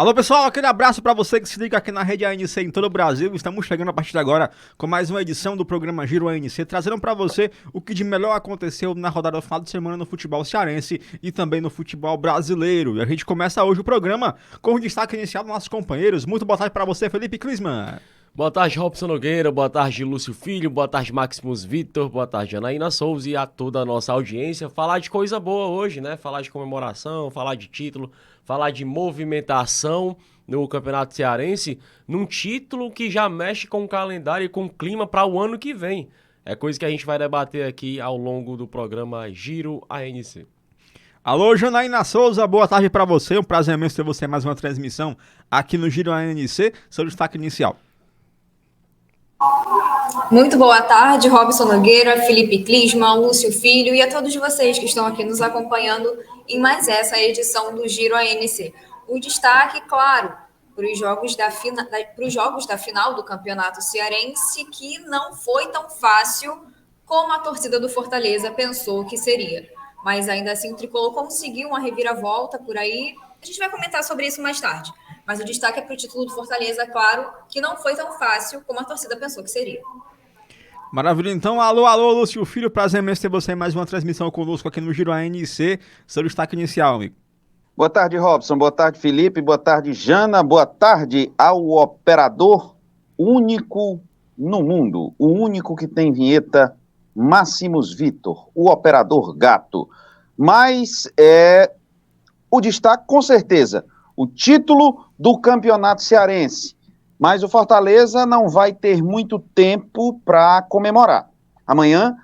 Alô pessoal, aquele abraço pra você que se liga aqui na Rede ANC em todo o Brasil. Estamos chegando a partir de agora com mais uma edição do programa Giro ANC, trazendo pra você o que de melhor aconteceu na rodada do final de semana no futebol cearense e também no futebol brasileiro. E a gente começa hoje o programa com o destaque inicial dos nossos companheiros. Muito boa tarde pra você, Felipe Klisman. Boa tarde, Robson Nogueira, boa tarde, Lúcio Filho, boa tarde, Maximus Vitor, boa tarde, Janaína Souza e a toda a nossa audiência. Falar de coisa boa hoje, né? Falar de comemoração, falar de título, falar de movimentação no Campeonato Cearense, num título que já mexe com o calendário e com o clima para o ano que vem. É coisa que a gente vai debater aqui ao longo do programa Giro ANC. Alô, Janaína Souza, boa tarde pra você. Um prazer imenso ter você em mais uma transmissão aqui no Giro ANC. Seu destaque inicial. Muito boa tarde, Robson Nogueira, Felipe Klisman, Lúcio Filho e a todos vocês que estão aqui nos acompanhando em mais essa edição do Giro ANC. O destaque, claro, para os jogos da final do Campeonato Cearense, que não foi tão fácil como a torcida do Fortaleza pensou que seria. Mas ainda assim o Tricolor conseguiu uma reviravolta por aí. A gente vai comentar sobre isso mais tarde. Mas o destaque é para o título do Fortaleza, claro, que não foi tão fácil como a torcida pensou que seria. Maravilha, então, alô, Lúcio Filho, prazer imenso ter você em mais uma transmissão conosco aqui no Giro ANC. Seu destaque inicial, amigo. Boa tarde, Robson, boa tarde, Felipe, boa tarde, Jana, boa tarde ao operador único no mundo, o único que tem vinheta, Maximus Vitor, o operador gato. Mas o destaque, com certeza, o título do Campeonato Cearense. Mas o Fortaleza não vai ter muito tempo para comemorar. Amanhã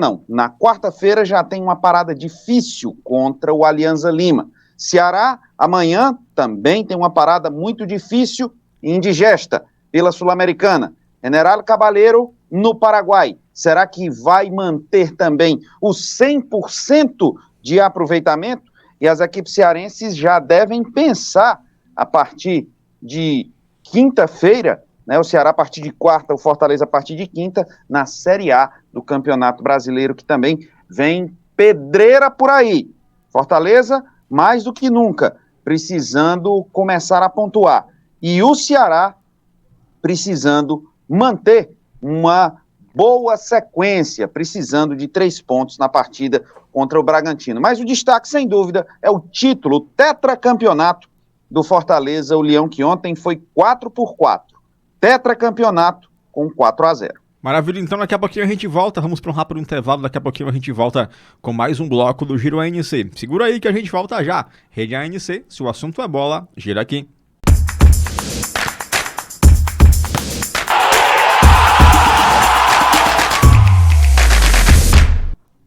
não, na quarta-feira já tem uma parada difícil contra o Alianza Lima. Ceará, amanhã, também tem uma parada muito difícil e indigesta pela Sul-Americana. General Cabaleiro, no Paraguai. Será que vai manter também o 100% de aproveitamento? E as equipes cearenses já devem pensar a partir de quinta-feira, né, o Ceará a partir de quarta, o Fortaleza a partir de quinta, na Série A do Campeonato Brasileiro, que também vem pedreira por aí. Fortaleza, mais do que nunca, precisando começar a pontuar. E o Ceará precisando manter uma boa sequência, precisando de 3 pontos na partida contra o Bragantino. Mas o destaque, sem dúvida, é o título, o tetracampeonato do Fortaleza, o Leão, que ontem foi 4x4. Tetracampeonato com 4-0. Maravilha, então daqui a pouquinho a gente volta, vamos para um rápido intervalo, daqui a pouquinho a gente volta com mais um bloco do Giro ANC. Segura aí que a gente volta já. Rede ANC, se o assunto é bola, gira aqui.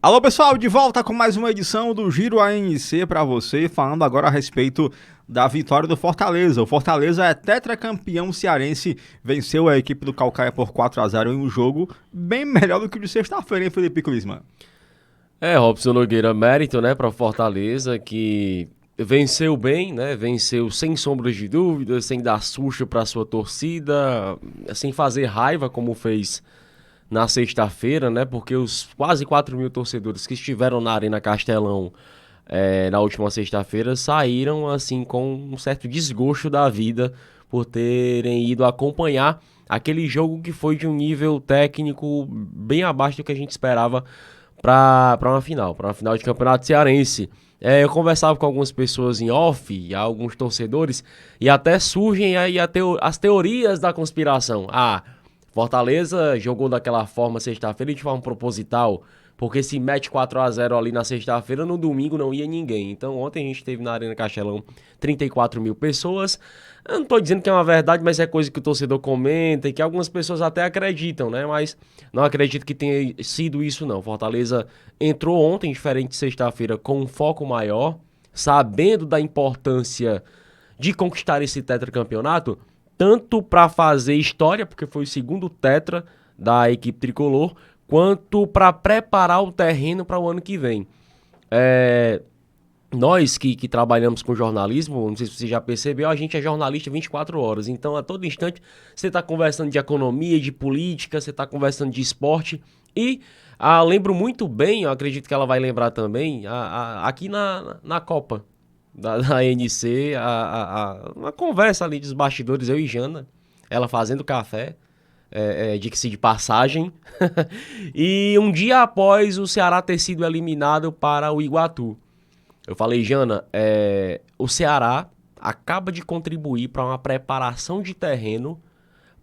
Alô pessoal, de volta com mais uma edição do Giro ANC para você, falando agora a respeito da vitória do Fortaleza. O Fortaleza é tetracampeão cearense, venceu a equipe do Caucaia por 4-0 em um jogo bem melhor do que o de sexta-feira, hein, Felipe Klisman? Robson Nogueira, mérito, né, para o Fortaleza, que venceu bem, né, venceu sem sombras de dúvidas, sem dar susto para sua torcida, sem fazer raiva como fez na sexta-feira, né? Porque os quase 4 mil torcedores que estiveram na Arena Castelão na última sexta-feira saíram assim com um certo desgosto da vida por terem ido acompanhar aquele jogo que foi de um nível técnico bem abaixo do que a gente esperava para uma final de Campeonato Cearense. Eu conversava com algumas pessoas em off, alguns torcedores, e até surgem aí as teorias da conspiração. Fortaleza jogou daquela forma sexta-feira de forma proposital, porque se mete 4-0 ali na sexta-feira, no domingo não ia ninguém. Então ontem a gente teve na Arena Castelão 34 mil pessoas. Eu não tô dizendo que é uma verdade, mas é coisa que o torcedor comenta e que algumas pessoas até acreditam, né? Mas não acredito que tenha sido isso não. Fortaleza entrou ontem, diferente de sexta-feira, com um foco maior, sabendo da importância de conquistar esse tetracampeonato, tanto para fazer história, porque foi o segundo tetra da equipe tricolor, quanto para preparar o terreno para o ano que vem. Nós que trabalhamos com jornalismo, não sei se você já percebeu, a gente é jornalista 24 horas, então a todo instante você está conversando de economia, de política, você está conversando de esporte e lembro muito bem, eu acredito que ela vai lembrar também, aqui na Copa. da ANC, uma conversa ali dos bastidores, eu e Jana, ela fazendo café, diga-se de passagem, e um dia após o Ceará ter sido eliminado para o Iguatu. Eu falei, Jana, o Ceará acaba de contribuir para uma preparação de terreno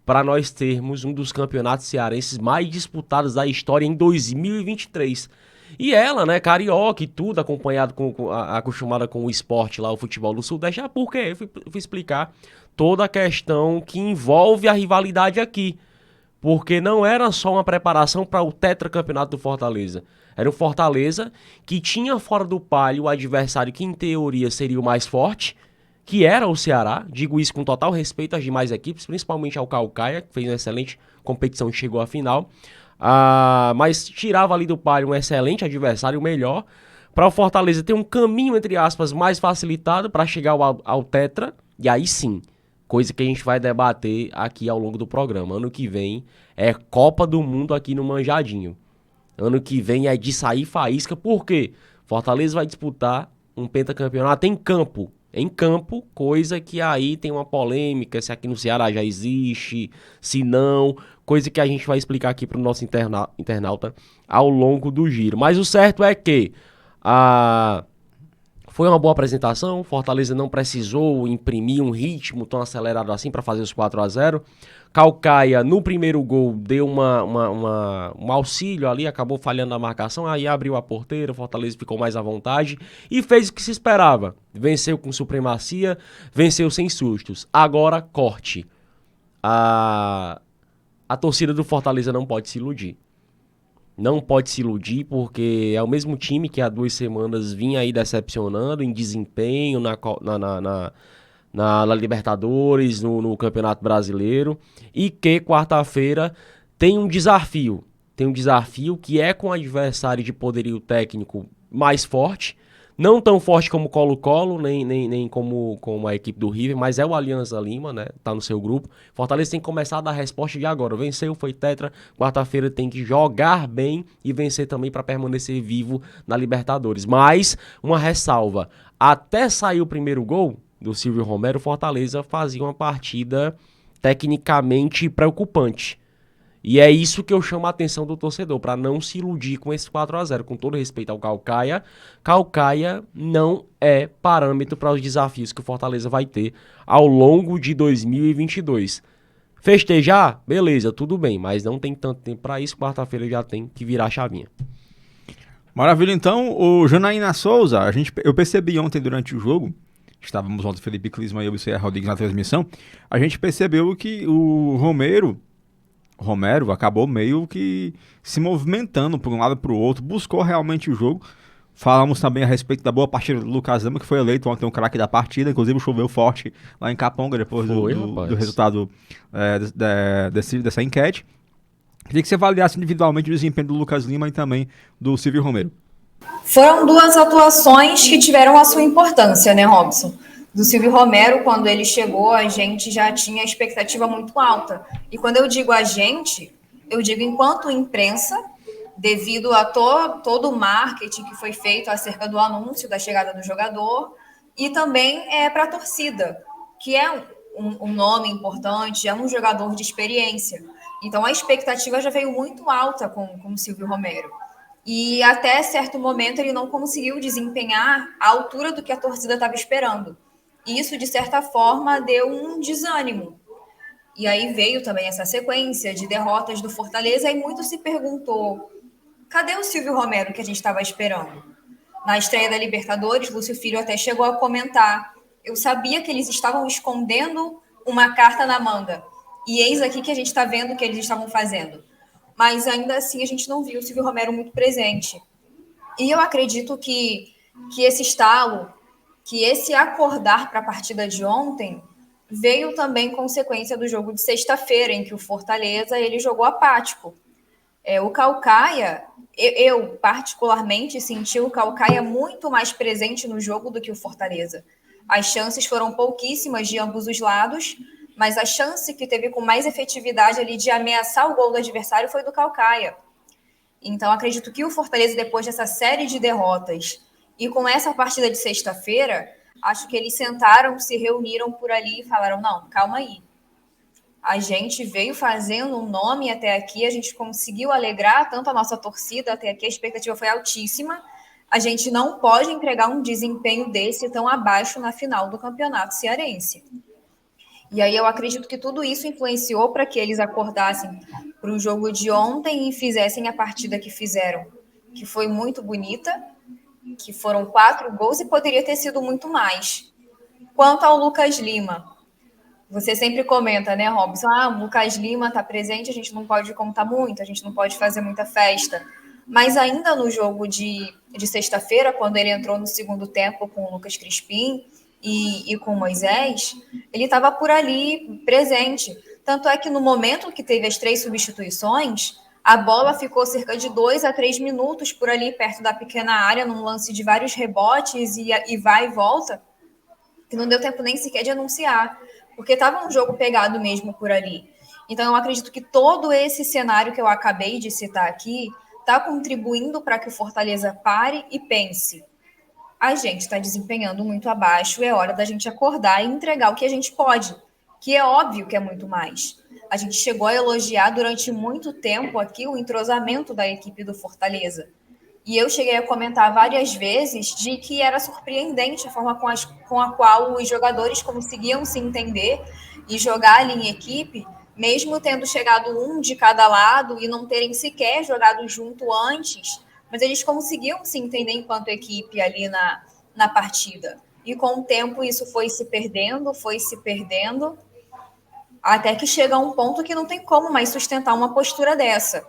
para nós termos um dos campeonatos cearenses mais disputados da história em 2023. E ela, né, carioca e tudo, acostumada com o esporte lá, o futebol do Sudeste, por quê? Eu fui explicar toda a questão que envolve a rivalidade aqui. Porque não era só uma preparação para o tetracampeonato do Fortaleza. Era o Fortaleza que tinha fora do páreo o adversário que, em teoria, seria o mais forte, que era o Ceará. Digo isso com total respeito às demais equipes, principalmente ao Caucaia, que fez uma excelente competição e chegou à final. Mas tirava ali do páreo um excelente adversário, melhor, para o Fortaleza ter um caminho, entre aspas, mais facilitado para chegar ao tetra. E aí sim, coisa que a gente vai debater aqui ao longo do programa. Ano que vem é Copa do Mundo aqui no Manjadinho. Ano que vem é de sair faísca, por quê? Fortaleza vai disputar um pentacampeonato em campo. Em campo, coisa que aí tem uma polêmica, se aqui no Ceará já existe, se não, coisa que a gente vai explicar aqui para o nosso internauta ao longo do giro. Mas o certo é que foi uma boa apresentação, Fortaleza não precisou imprimir um ritmo tão acelerado assim para fazer os 4-0. Caucaia, no primeiro gol, deu um auxílio ali, acabou falhando na marcação, aí abriu a porteira, Fortaleza ficou mais à vontade e fez o que se esperava. Venceu com supremacia, venceu sem sustos. Agora, corte. A torcida do Fortaleza não pode se iludir. Não pode se iludir porque é o mesmo time que há 2 semanas vinha aí decepcionando em desempenho na Libertadores, no Campeonato Brasileiro, e que quarta-feira tem um desafio. Tem um desafio que é com o adversário de poderio técnico mais forte, não tão forte como o Colo-Colo, nem como a equipe do River, mas é o Alianza Lima, né? Tá no seu grupo. Fortaleza tem que começar a dar resposta de agora. Venceu, foi tetra. Quarta-feira tem que jogar bem e vencer também para permanecer vivo na Libertadores. Mas, uma ressalva. Até sair o primeiro gol do Silvio Romero, Fortaleza fazia uma partida tecnicamente preocupante. E é isso que eu chamo a atenção do torcedor, para não se iludir com esse 4-0. Com todo respeito ao Caucaia, Caucaia não é parâmetro para os desafios que o Fortaleza vai ter ao longo de 2022. Festejar? Beleza, tudo bem, mas não tem tanto tempo para isso, quarta-feira já tem que virar a chavinha. Maravilha, então, o Janaína Souza, eu percebi ontem durante o jogo, estávamos ontem, Felipe Clisma e eu e o Cé Rodrigues na transmissão, a gente percebeu que o Romero acabou meio que se movimentando por um lado e para o outro, buscou realmente o jogo. Falamos também a respeito da boa partida do Lucas Lima, que foi eleito ontem um craque da partida, inclusive choveu forte lá em Caponga depois do resultado dessa enquete. Queria que você avaliasse individualmente o desempenho do Lucas Lima e também do Silvio Romero. Foram 2 atuações que tiveram a sua importância, né, Robson? Do Silvio Romero, quando ele chegou, a gente já tinha a expectativa muito alta. E quando eu digo a gente, eu digo enquanto imprensa, devido a todo o marketing que foi feito acerca do anúncio da chegada do jogador, e também para a torcida, que é um nome importante, é um jogador de experiência. Então a expectativa já veio muito alta com o Silvio Romero. E até certo momento ele não conseguiu desempenhar a altura do que a torcida estava esperando. Isso, de certa forma, deu um desânimo. E aí veio também essa sequência de derrotas do Fortaleza e muito se perguntou, cadê o Silvio Romero que a gente estava esperando? Na estreia da Libertadores, Lúcio Filho até chegou a comentar, eu sabia que eles estavam escondendo uma carta na manga. E eis aqui que a gente está vendo o que eles estavam fazendo. Mas ainda assim a gente não viu o Silvio Romero muito presente. E eu acredito que esse estalo, que esse acordar para a partida de ontem veio também consequência do jogo de sexta-feira, em que o Fortaleza ele jogou apático. O Caucaia, eu particularmente senti o Caucaia muito mais presente no jogo do que o Fortaleza. As chances foram pouquíssimas de ambos os lados, mas a chance que teve com mais efetividade ali de ameaçar o gol do adversário foi do Caucaia. Então, acredito que o Fortaleza, depois dessa série de derrotas e com essa partida de sexta-feira, Acho que eles sentaram, se reuniram por ali e falaram, não, calma aí. A gente veio fazendo um nome até aqui, a gente conseguiu alegrar tanto a nossa torcida até aqui, a expectativa foi altíssima. A gente não pode entregar um desempenho desse tão abaixo na final do Campeonato Cearense. E aí eu acredito que tudo isso influenciou para que eles acordassem para o jogo de ontem e fizessem a partida que fizeram, que foi muito bonita, que foram 4 gols e poderia ter sido muito mais. Quanto ao Lucas Lima, você sempre comenta, né, Robson? O Lucas Lima está presente, a gente não pode contar muito, a gente não pode fazer muita festa. Mas ainda no jogo de sexta-feira, quando ele entrou no segundo tempo com o Lucas Crispim e com o Moisés, ele estava por ali presente. Tanto é que no momento que teve as 3 substituições, a bola ficou cerca de 2 a 3 minutos por ali perto da pequena área, num lance de vários rebotes e vai e volta, que não deu tempo nem sequer de anunciar, porque estava um jogo pegado mesmo por ali. Então eu acredito que todo esse cenário que eu acabei de citar aqui está contribuindo para que o Fortaleza pare e pense: a gente está desempenhando muito abaixo, é hora da gente acordar e entregar o que a gente pode, que é óbvio que é muito mais. A gente chegou a elogiar durante muito tempo aqui o entrosamento da equipe do Fortaleza. E eu cheguei a comentar várias vezes de que era surpreendente a forma com a qual os jogadores conseguiam se entender e jogar ali em equipe, mesmo tendo chegado um de cada lado e não terem sequer jogado junto antes, mas eles conseguiam se entender enquanto equipe ali na partida. E com o tempo isso foi se perdendo, até que chega a um ponto que não tem como mais sustentar uma postura dessa.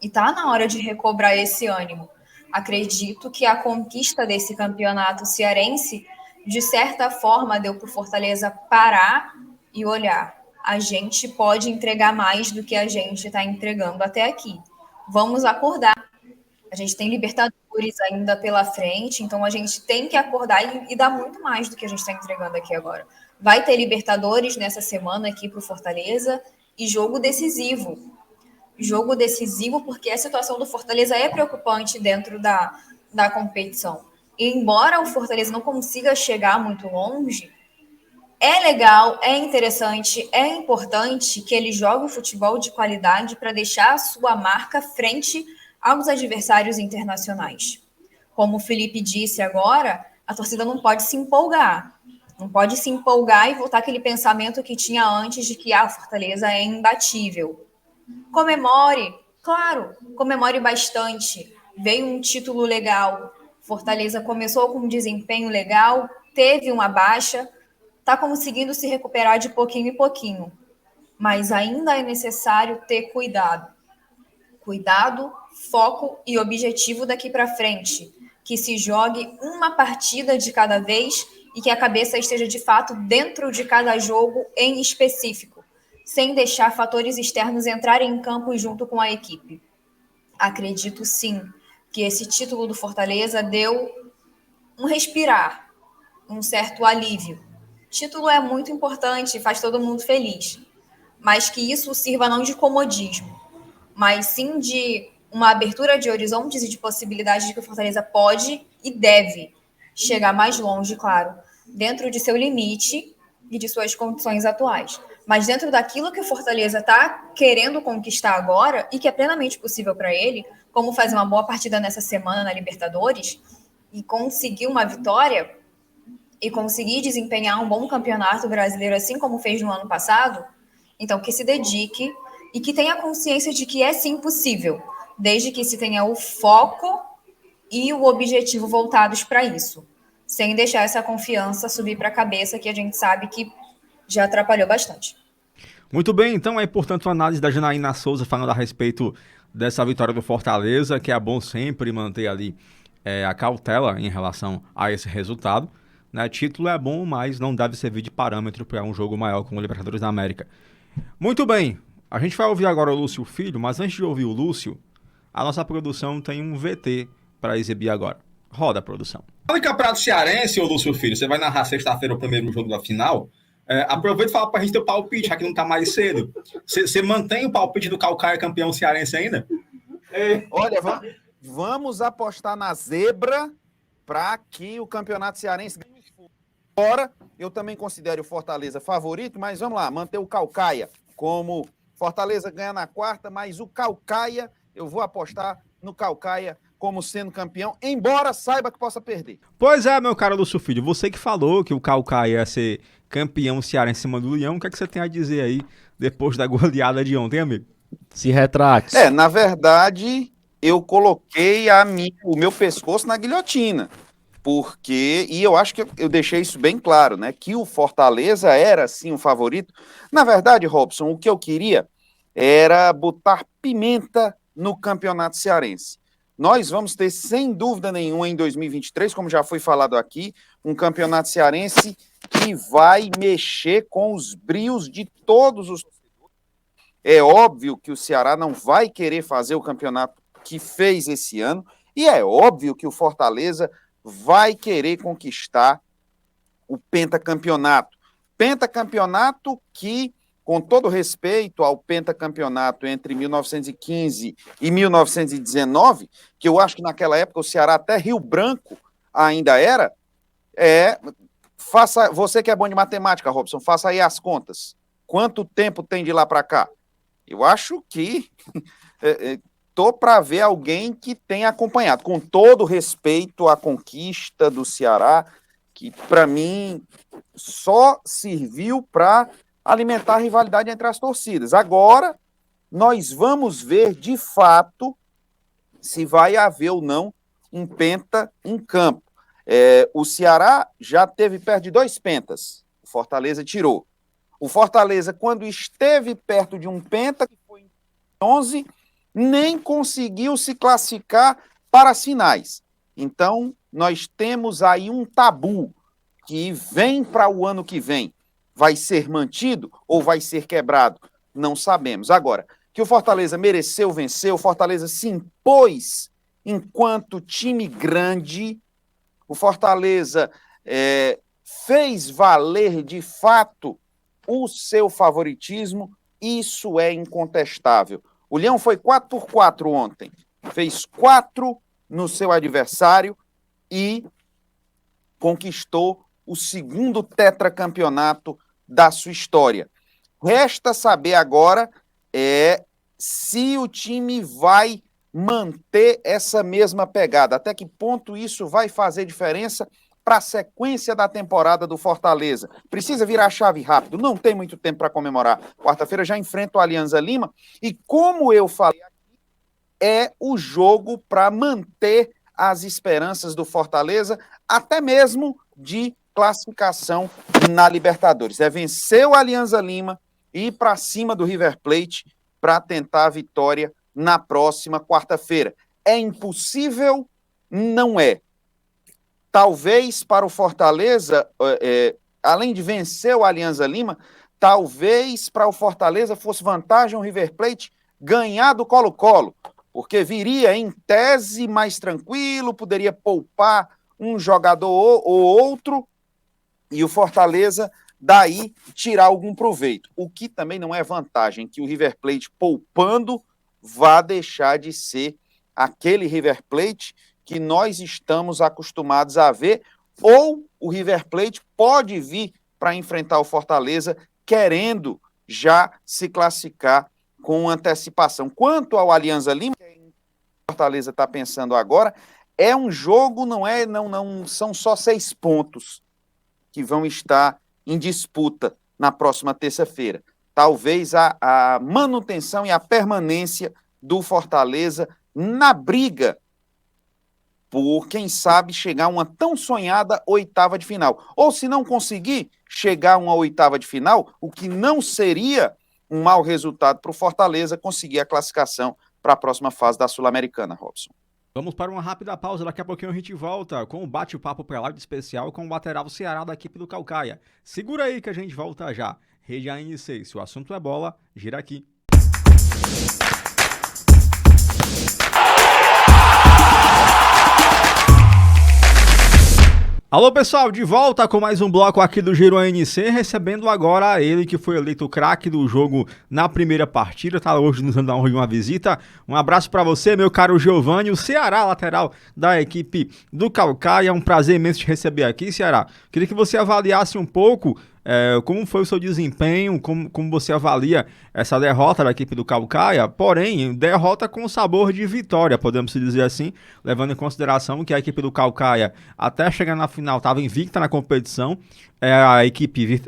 E tá na hora de recobrar esse ânimo. Acredito que a conquista desse campeonato cearense, de certa forma, deu para o Fortaleza parar e olhar. A gente pode entregar mais do que a gente está entregando até aqui. Vamos acordar. A gente tem Libertadores ainda pela frente, então a gente tem que acordar e dar muito mais do que a gente está entregando aqui agora. Vai ter Libertadores nessa semana aqui para o Fortaleza e jogo decisivo. Jogo decisivo porque a situação do Fortaleza é preocupante dentro da competição. E embora o Fortaleza não consiga chegar muito longe, é legal, é interessante, é importante que ele jogue o futebol de qualidade para deixar a sua marca frente aos adversários internacionais. Como o Felipe disse agora, a torcida não pode se empolgar. Não pode se empolgar e voltar aquele pensamento que tinha antes de que a Fortaleza é imbatível. Comemore, claro, comemore bastante. Veio um título legal, Fortaleza começou com um desempenho legal, teve uma baixa, está conseguindo se recuperar de pouquinho em pouquinho. Mas ainda é necessário ter cuidado. Cuidado, foco e objetivo daqui para frente. Que se jogue uma partida de cada vez e que a cabeça esteja de fato dentro de cada jogo em específico, sem deixar fatores externos entrarem em campo junto com a equipe. Acredito sim que esse título do Fortaleza deu um respirar, um certo alívio. Título é muito importante, faz todo mundo feliz, mas que isso sirva não de comodismo, mas sim de uma abertura de horizontes e de possibilidades de que o Fortaleza pode e deve chegar mais longe, claro, dentro de seu limite e de suas condições atuais. Mas dentro daquilo que o Fortaleza está querendo conquistar agora e que é plenamente possível para ele, como fazer uma boa partida nessa semana na Libertadores e conseguir uma vitória e conseguir desempenhar um bom campeonato brasileiro, assim como fez no ano passado, então que se dedique e que tenha consciência de que é sim possível, desde que se tenha o foco e o objetivo voltados para isso, sem deixar essa confiança subir para a cabeça, que a gente sabe que já atrapalhou bastante. Muito bem, então é, portanto, a análise da Janaína Souza falando a respeito dessa vitória do Fortaleza, que é bom sempre manter ali a cautela em relação a esse resultado. Né? Título é bom, mas não deve servir de parâmetro para um jogo maior como o Libertadores da América. Muito bem, a gente vai ouvir agora o Lúcio Filho, mas antes de ouvir o Lúcio, a nossa produção tem um VT para exibir agora. Roda a produção. Fala em Campeonato Cearense, ô Lúcio Filho, você vai narrar sexta-feira o primeiro jogo da final. Aproveita e fala pra gente teu palpite, já que não tá mais cedo. Você mantém o palpite do Calcaia campeão cearense ainda? Olha, vamos apostar na zebra para que o Campeonato Cearense ganhe. Embora eu também considere o Fortaleza favorito, mas vamos lá, manter o Caucaia como Fortaleza ganha na quarta, mas o Caucaia, eu vou apostar no Caucaia como sendo campeão, embora saiba que possa perder. Pois é, meu caro Lúcio Filho, você que falou que o Caucaia ia ser campeão cearense em cima do Leão, o que é que você tem a dizer aí depois da goleada de ontem, amigo? Se retrate. Na verdade, eu coloquei o meu pescoço na guilhotina, porque, e eu acho que eu deixei isso bem claro, né, que o Fortaleza era, sim, o favorito. Na verdade, Robson, o que eu queria era botar pimenta no campeonato cearense. Nós vamos ter, sem dúvida nenhuma, em 2023, como já foi falado aqui, um campeonato cearense que vai mexer com os brios de todos os torcedores. É óbvio que o Ceará não vai querer fazer o campeonato que fez esse ano, e é óbvio que o Fortaleza vai querer conquistar o pentacampeonato. Pentacampeonato que, com todo respeito ao pentacampeonato entre 1915 e 1919, que eu acho que naquela época o Ceará até Rio Branco ainda era, você que é bom de matemática, Robson, faça aí as contas. Quanto tempo tem de lá para cá? Eu acho que tô para ver alguém que tenha acompanhado, com todo respeito à conquista do Ceará, que para mim só serviu para alimentar a rivalidade entre as torcidas. Agora, nós vamos ver de fato se vai haver ou não um penta em campo. O Ceará já teve perto de 2 pentas, o Fortaleza tirou. O Fortaleza, quando esteve perto de um penta, que foi em 11, nem conseguiu se classificar para as finais. Então, nós temos aí um tabu que vem para o ano que vem. Vai ser mantido ou vai ser quebrado? Não sabemos. Agora, que o Fortaleza mereceu vencer, o Fortaleza se impôs enquanto time grande, o Fortaleza fez valer de fato o seu favoritismo, isso é incontestável. O Leão foi 4-4 ontem, fez 4 no seu adversário e conquistou o segundo tetracampeonato da sua história. Resta saber agora se o time vai manter essa mesma pegada, até que ponto isso vai fazer diferença para a sequência da temporada do Fortaleza. Precisa virar a chave rápido, não tem muito tempo para comemorar. Quarta-feira já enfrenta o Alianza Lima e, como eu falei aqui, é o jogo para manter as esperanças do Fortaleza, até mesmo de classificação na Libertadores. É vencer o Alianza Lima e ir para cima do River Plate para tentar a vitória na próxima quarta-feira. É impossível? Não é. Talvez para o Fortaleza, além de vencer o Alianza Lima, talvez para o Fortaleza fosse vantagem o River Plate ganhar do Colo-Colo, porque viria em tese mais tranquilo, poderia poupar um jogador ou outro, e o Fortaleza daí tirar algum proveito. O que também não é vantagem, que o River Plate poupando vá deixar de ser aquele River Plate que nós estamos acostumados a ver, ou o River Plate pode vir para enfrentar o Fortaleza querendo já se classificar com antecipação. Quanto ao Alianza Lima, que o Fortaleza está pensando agora, é um jogo, não são só 6 pontos que vão estar em disputa na próxima terça-feira. Talvez a manutenção e a permanência do Fortaleza na briga por, quem sabe, chegar a uma tão sonhada 8ª de final. Ou, se não conseguir chegar a uma 8ª de final, o que não seria um mau resultado para o Fortaleza conseguir a classificação para a próxima fase da Sul-Americana, Robson. Vamos para uma rápida pausa, daqui a pouquinho a gente volta com o bate-papo para live especial com o lateral Ceará da equipe do Caucaia. Segura aí que a gente volta já. Rede ANC, se o assunto é bola, gira aqui. Alô pessoal, de volta com mais um bloco aqui do Giro ANC, recebendo agora ele que foi eleito o craque do jogo na primeira partida, tá hoje nos dando uma visita. Um abraço pra você, meu caro Giovanni, o Ceará, lateral da equipe do Caucaia. É um prazer imenso te receber aqui, Ceará. Queria que você avaliasse um pouco como foi o seu desempenho, como você avalia essa derrota da equipe do Caucaia, porém, derrota com sabor de vitória, podemos dizer assim, levando em consideração que a equipe do Caucaia, até chegar na final, estava invicta na competição, a equipe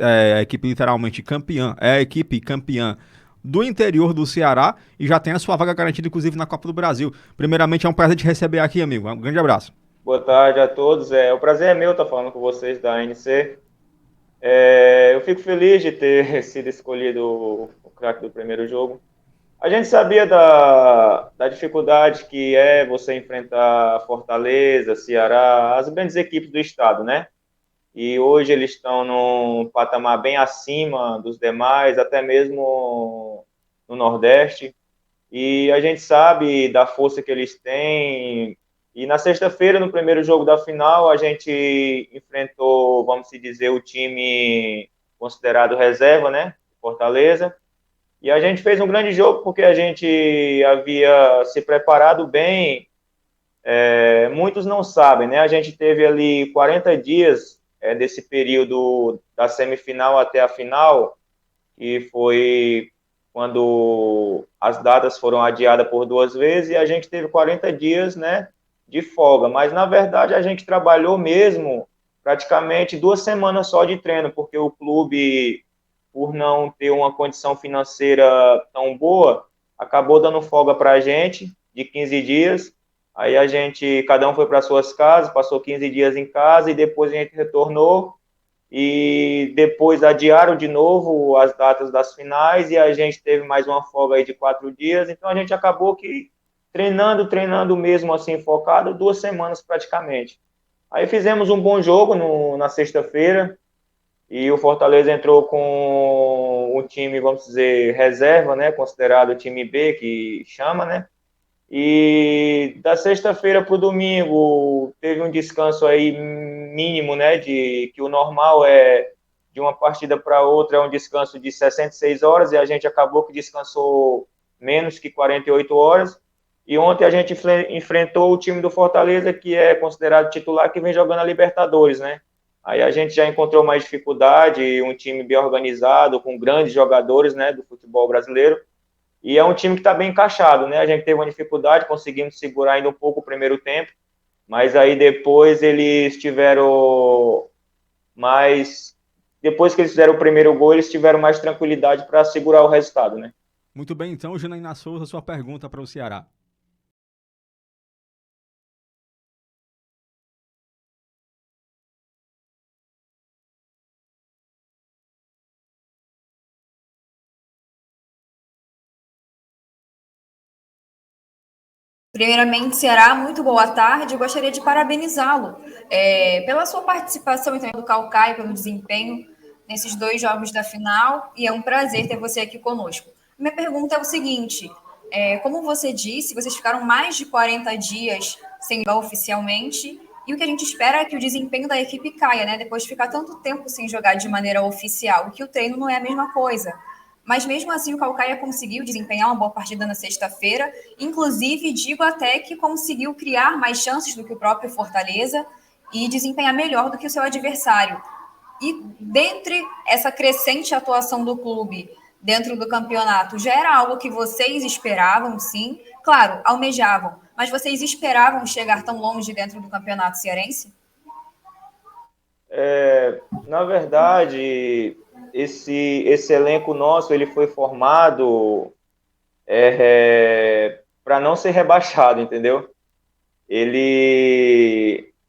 literalmente campeã, é a equipe campeã do interior do Ceará e já tem a sua vaga garantida, inclusive, na Copa do Brasil. Primeiramente, é um prazer te receber aqui, amigo. Um grande abraço. Boa tarde a todos. O prazer é meu estar falando com vocês da ANC. Eu fico feliz de ter sido escolhido o craque do primeiro jogo. A gente sabia da dificuldade que é você enfrentar Fortaleza, Ceará, as grandes equipes do estado, né? E hoje eles estão num patamar bem acima dos demais, até mesmo no Nordeste. E a gente sabe da força que eles têm. E na sexta-feira, no primeiro jogo da final, a gente enfrentou, vamos dizer, o time considerado reserva, né? Fortaleza. E a gente fez um grande jogo porque a gente havia se preparado bem. Muitos não sabem, né? A gente teve ali 40 dias desse período da semifinal até a final, que foi quando as datas foram adiadas por 2 vezes e a gente teve 40 dias, né, de folga. Mas, na verdade, a gente trabalhou mesmo praticamente 2 semanas só de treino, porque o clube, por não ter uma condição financeira tão boa, acabou dando folga para a gente de 15 dias. Aí cada um foi para suas casas, passou 15 dias em casa e depois a gente retornou e depois adiaram de novo as datas das finais e a gente teve mais uma folga aí de 4 dias, então a gente acabou que treinando mesmo assim, focado, 2 semanas praticamente. Aí fizemos um bom jogo na sexta-feira e o Fortaleza entrou com o time, vamos dizer, reserva, né, considerado o time B, que chama, né, e da sexta-feira para o domingo teve um descanso aí mínimo, né? Que o normal de uma partida para outra é um descanso de 66 horas e a gente acabou que descansou menos que 48 horas. E ontem a gente enfrentou o time do Fortaleza, que é considerado titular, que vem jogando a Libertadores, né? Aí a gente já encontrou mais dificuldade, um time bem organizado, com grandes jogadores, né, do futebol brasileiro. E é um time que está bem encaixado, né? A gente teve uma dificuldade, conseguimos segurar ainda um pouco o primeiro tempo, mas aí depois eles tiveram mais... Depois que eles fizeram o primeiro gol, eles tiveram mais tranquilidade para segurar o resultado, né? Muito bem, então, Janaína Souza, sua pergunta para o Ceará. Primeiramente, Ceará, muito boa tarde. Eu gostaria de parabenizá-lo pela sua participação e também do Caucaia, pelo desempenho nesses 2 jogos da final. E é um prazer ter você aqui conosco. Minha pergunta é o seguinte: como você disse, vocês ficaram mais de 40 dias sem jogar oficialmente. E o que a gente espera é que o desempenho da equipe caia, né? Depois de ficar tanto tempo sem jogar de maneira oficial, que o treino não é a mesma coisa. Mas mesmo assim o Caucaia conseguiu desempenhar uma boa partida na sexta-feira. Inclusive, digo até que conseguiu criar mais chances do que o próprio Fortaleza e desempenhar melhor do que o seu adversário. E dentre essa crescente atuação do clube dentro do campeonato, já era algo que vocês esperavam, sim? Claro, almejavam, mas vocês esperavam chegar tão longe dentro do campeonato cearense? Na verdade, esse elenco nosso ele foi formado para não ser rebaixado, entendeu?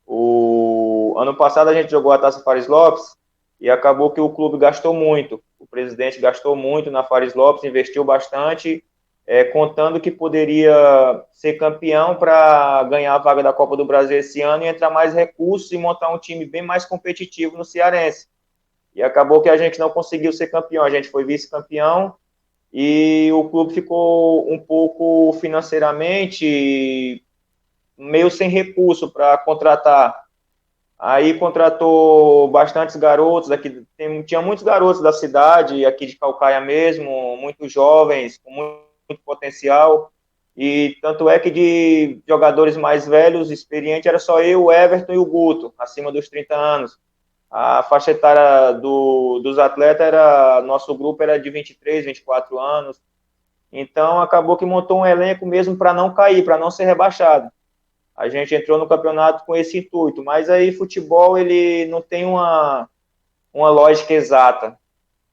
O ano passado a gente jogou a Taça Fares Lopes e acabou que o clube gastou muito. O presidente gastou muito na Fares Lopes, investiu bastante, contando que poderia ser campeão para ganhar a vaga da Copa do Brasil esse ano e entrar mais recursos e montar um time bem mais competitivo no Cearense. E acabou que a gente não conseguiu ser campeão, a gente foi vice-campeão e o clube ficou um pouco financeiramente meio sem recurso para contratar. Aí contratou bastantes garotos aqui, tinha muitos garotos da cidade, aqui de Caucaia mesmo, muitos jovens, com muito potencial. E tanto é que de jogadores mais velhos, experientes, era só eu, o Everton e o Guto, acima dos 30 anos. A faixa etária dos atletas, nosso grupo era de 23, 24 anos. Então, acabou que montou um elenco mesmo para não cair, para não ser rebaixado. A gente entrou no campeonato com esse intuito, mas aí futebol ele não tem uma lógica exata.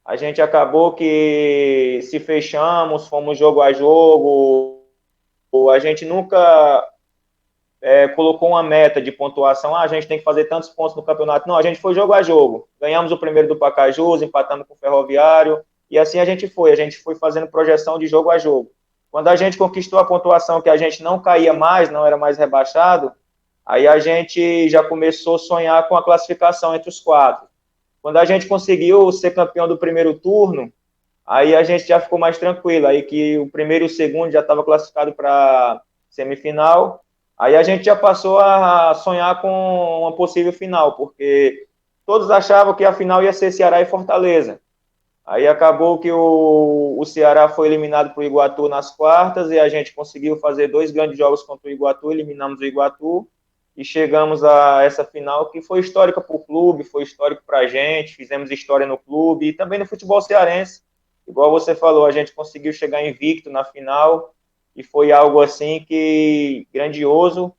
A gente acabou que se fechamos, fomos jogo a jogo, a gente nunca colocou uma meta de pontuação, a gente tem que fazer tantos pontos no campeonato. Não, a gente foi jogo a jogo. Ganhamos o primeiro do Pacajus, empatamos com o Ferroviário, e assim a gente foi fazendo projeção de jogo a jogo. Quando a gente conquistou a pontuação que a gente não caía mais, não era mais rebaixado, aí a gente já começou a sonhar com a classificação entre os 4. Quando a gente conseguiu ser campeão do primeiro turno, aí a gente já ficou mais tranquilo, aí que o primeiro e o segundo já estava classificado para semifinal, aí a gente já passou a sonhar com uma possível final, porque todos achavam que a final ia ser Ceará e Fortaleza. Aí acabou que o Ceará foi eliminado para o Iguatu nas quartas e a gente conseguiu fazer 2 grandes jogos contra o Iguatu, eliminamos o Iguatu e chegamos a essa final que foi histórica para o clube, foi histórico para a gente, fizemos história no clube e também no futebol cearense. Igual você falou, a gente conseguiu chegar invicto na final e foi algo assim que grandioso,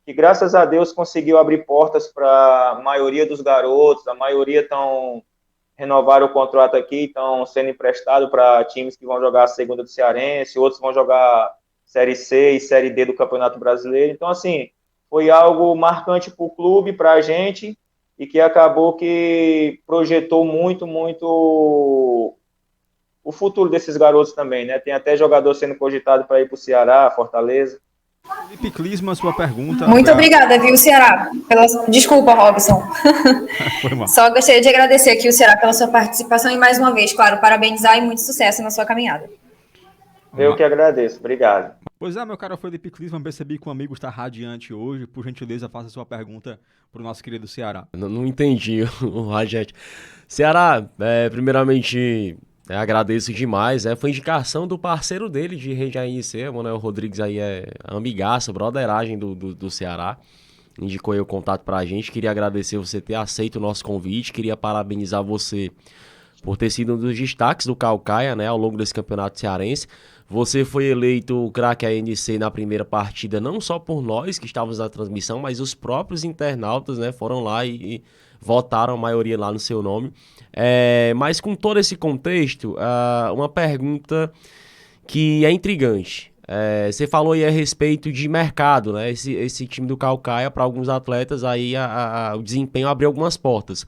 que graças a Deus conseguiu abrir portas para a maioria dos garotos, a maioria renovaram o contrato aqui, estão sendo emprestados para times que vão jogar a segunda do Cearense, outros vão jogar Série C e Série D do Campeonato Brasileiro. Então, assim, foi algo marcante para o clube, para a gente, e que acabou que projetou muito, muito o futuro desses garotos também, né? Tem até jogador sendo cogitado para ir para o Ceará, Fortaleza. Felipe Klisman, sua pergunta. Muito obrigada, viu, Ceará? Desculpa, Robson. Foi mal. Só gostaria de agradecer aqui o Ceará pela sua participação e mais uma vez, claro, parabenizar e muito sucesso na sua caminhada. Eu que agradeço, obrigado. Pois é, meu caro Felipe Klisman, percebi que o amigo está radiante hoje. Por gentileza, faça sua pergunta para o nosso querido Ceará. Não entendi o radiante. Ceará, primeiramente... agradeço demais, foi indicação do parceiro dele de Rede ANC, o Manuel Rodrigues aí é amigaço, broderagem do Ceará, indicou aí o contato pra gente, queria agradecer você ter aceito o nosso convite, queria parabenizar você por ter sido um dos destaques do Caucaia, né, ao longo desse campeonato cearense. Você foi eleito o craque ANC na primeira partida, não só por nós que estávamos na transmissão, mas os próprios internautas, né, foram lá e votaram a maioria lá no seu nome. Mas com todo esse contexto, uma pergunta que é intrigante. Você falou aí a respeito de mercado, né? Esse time do Caucaia, para alguns atletas, aí o desempenho abriu algumas portas.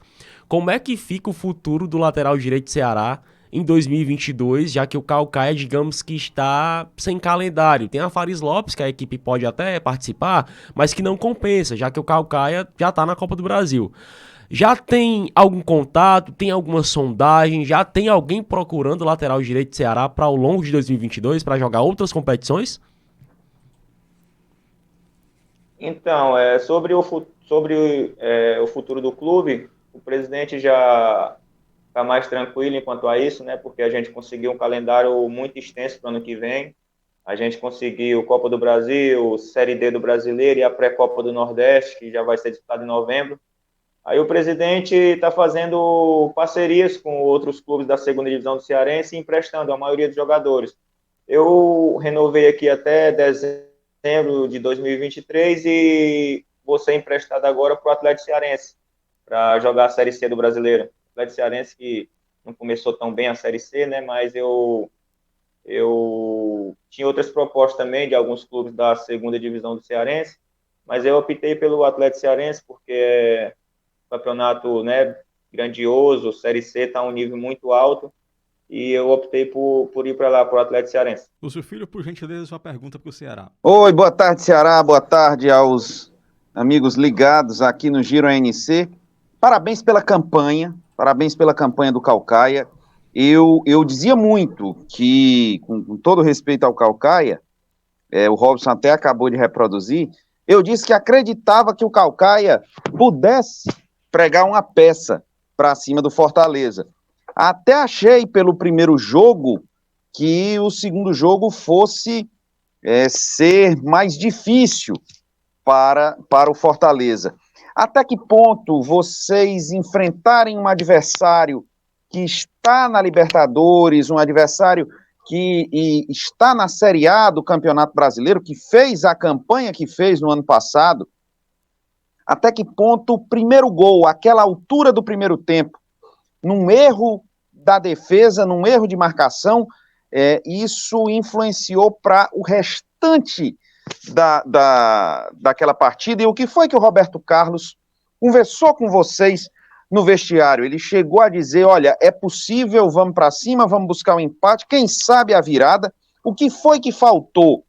Como é que fica o futuro do lateral direito do Ceará em 2022, já que o Caucaia, digamos que está sem calendário? Tem a Faris Lopes, que a equipe pode até participar, mas que não compensa, já que o Caucaia já está na Copa do Brasil. Já tem algum contato, tem alguma sondagem, já tem alguém procurando o lateral direito do Ceará para ao longo de 2022, para jogar outras competições? Então, sobre o futuro do clube, o presidente já está mais tranquilo enquanto a isso, né? Porque a gente conseguiu um calendário muito extenso para o ano que vem. A gente conseguiu Copa do Brasil, Série D do Brasileiro e a pré-Copa do Nordeste, que já vai ser disputada em novembro. Aí o presidente está fazendo parcerias com outros clubes da segunda divisão do Cearense e emprestando a maioria dos jogadores. Eu renovei aqui até dezembro de 2023 e vou ser emprestado agora para o Atlético Cearense, para jogar a Série C do Brasileiro. O Atlético Cearense que não começou tão bem a Série C, né? Mas eu tinha outras propostas também de alguns clubes da segunda divisão do Cearense, mas eu optei pelo Atlético Cearense porque é campeonato, né, grandioso, Série C está a um nível muito alto, e eu optei por ir para lá, para o Atlético Cearense. Lúcio Filho, por gentileza, sua pergunta para o Ceará. Oi, boa tarde, Ceará, boa tarde aos amigos ligados aqui no Giro ANC. Parabéns pela campanha do Caucaia. Eu dizia muito que, com todo respeito ao Caucaia, o Robson até acabou de reproduzir, Eu disse que acreditava que o Caucaia pudesse pregar uma peça para cima do Fortaleza. Até achei pelo primeiro jogo que o segundo jogo fosse ser mais difícil para o Fortaleza. Até que ponto vocês enfrentarem um adversário que está na Libertadores, um adversário que está na Série A do Campeonato Brasileiro, que fez a campanha que fez no ano passado, até que ponto o primeiro gol, aquela altura do primeiro tempo, num erro da defesa, num erro de marcação, isso influenciou para o restante daquela partida? E o que foi que o Roberto Carlos conversou com vocês no vestiário? Ele chegou a dizer, olha, é possível, vamos para cima, vamos buscar um empate, quem sabe a virada. O que foi que faltou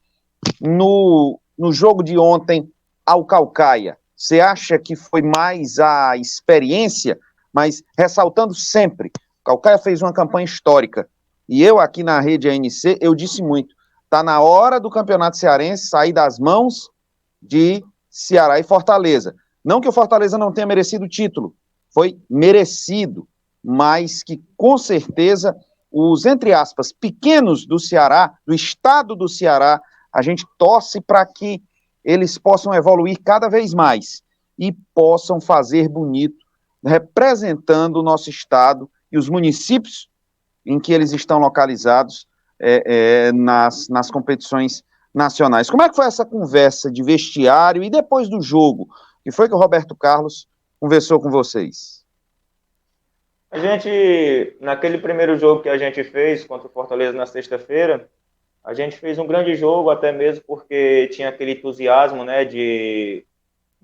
no jogo de ontem ao Caucaia? Você acha que foi mais a experiência? Mas ressaltando sempre, o Caucaia fez uma campanha histórica. E eu aqui na rede ANC, eu disse muito, está na hora do Campeonato Cearense sair das mãos de Ceará e Fortaleza. Não que o Fortaleza não tenha merecido o título, foi merecido, mas que com certeza os, entre aspas, pequenos do Ceará, do estado do Ceará, a gente torce para que eles possam evoluir cada vez mais e possam fazer bonito, representando o nosso estado e os municípios em que eles estão localizados nas competições nacionais. Como é que foi essa conversa de vestiário e depois do jogo? Que foi que o Roberto Carlos conversou com vocês? A gente, naquele primeiro jogo que a gente fez contra o Fortaleza na sexta-feira, a gente fez um grande jogo, até mesmo porque tinha aquele entusiasmo, né, de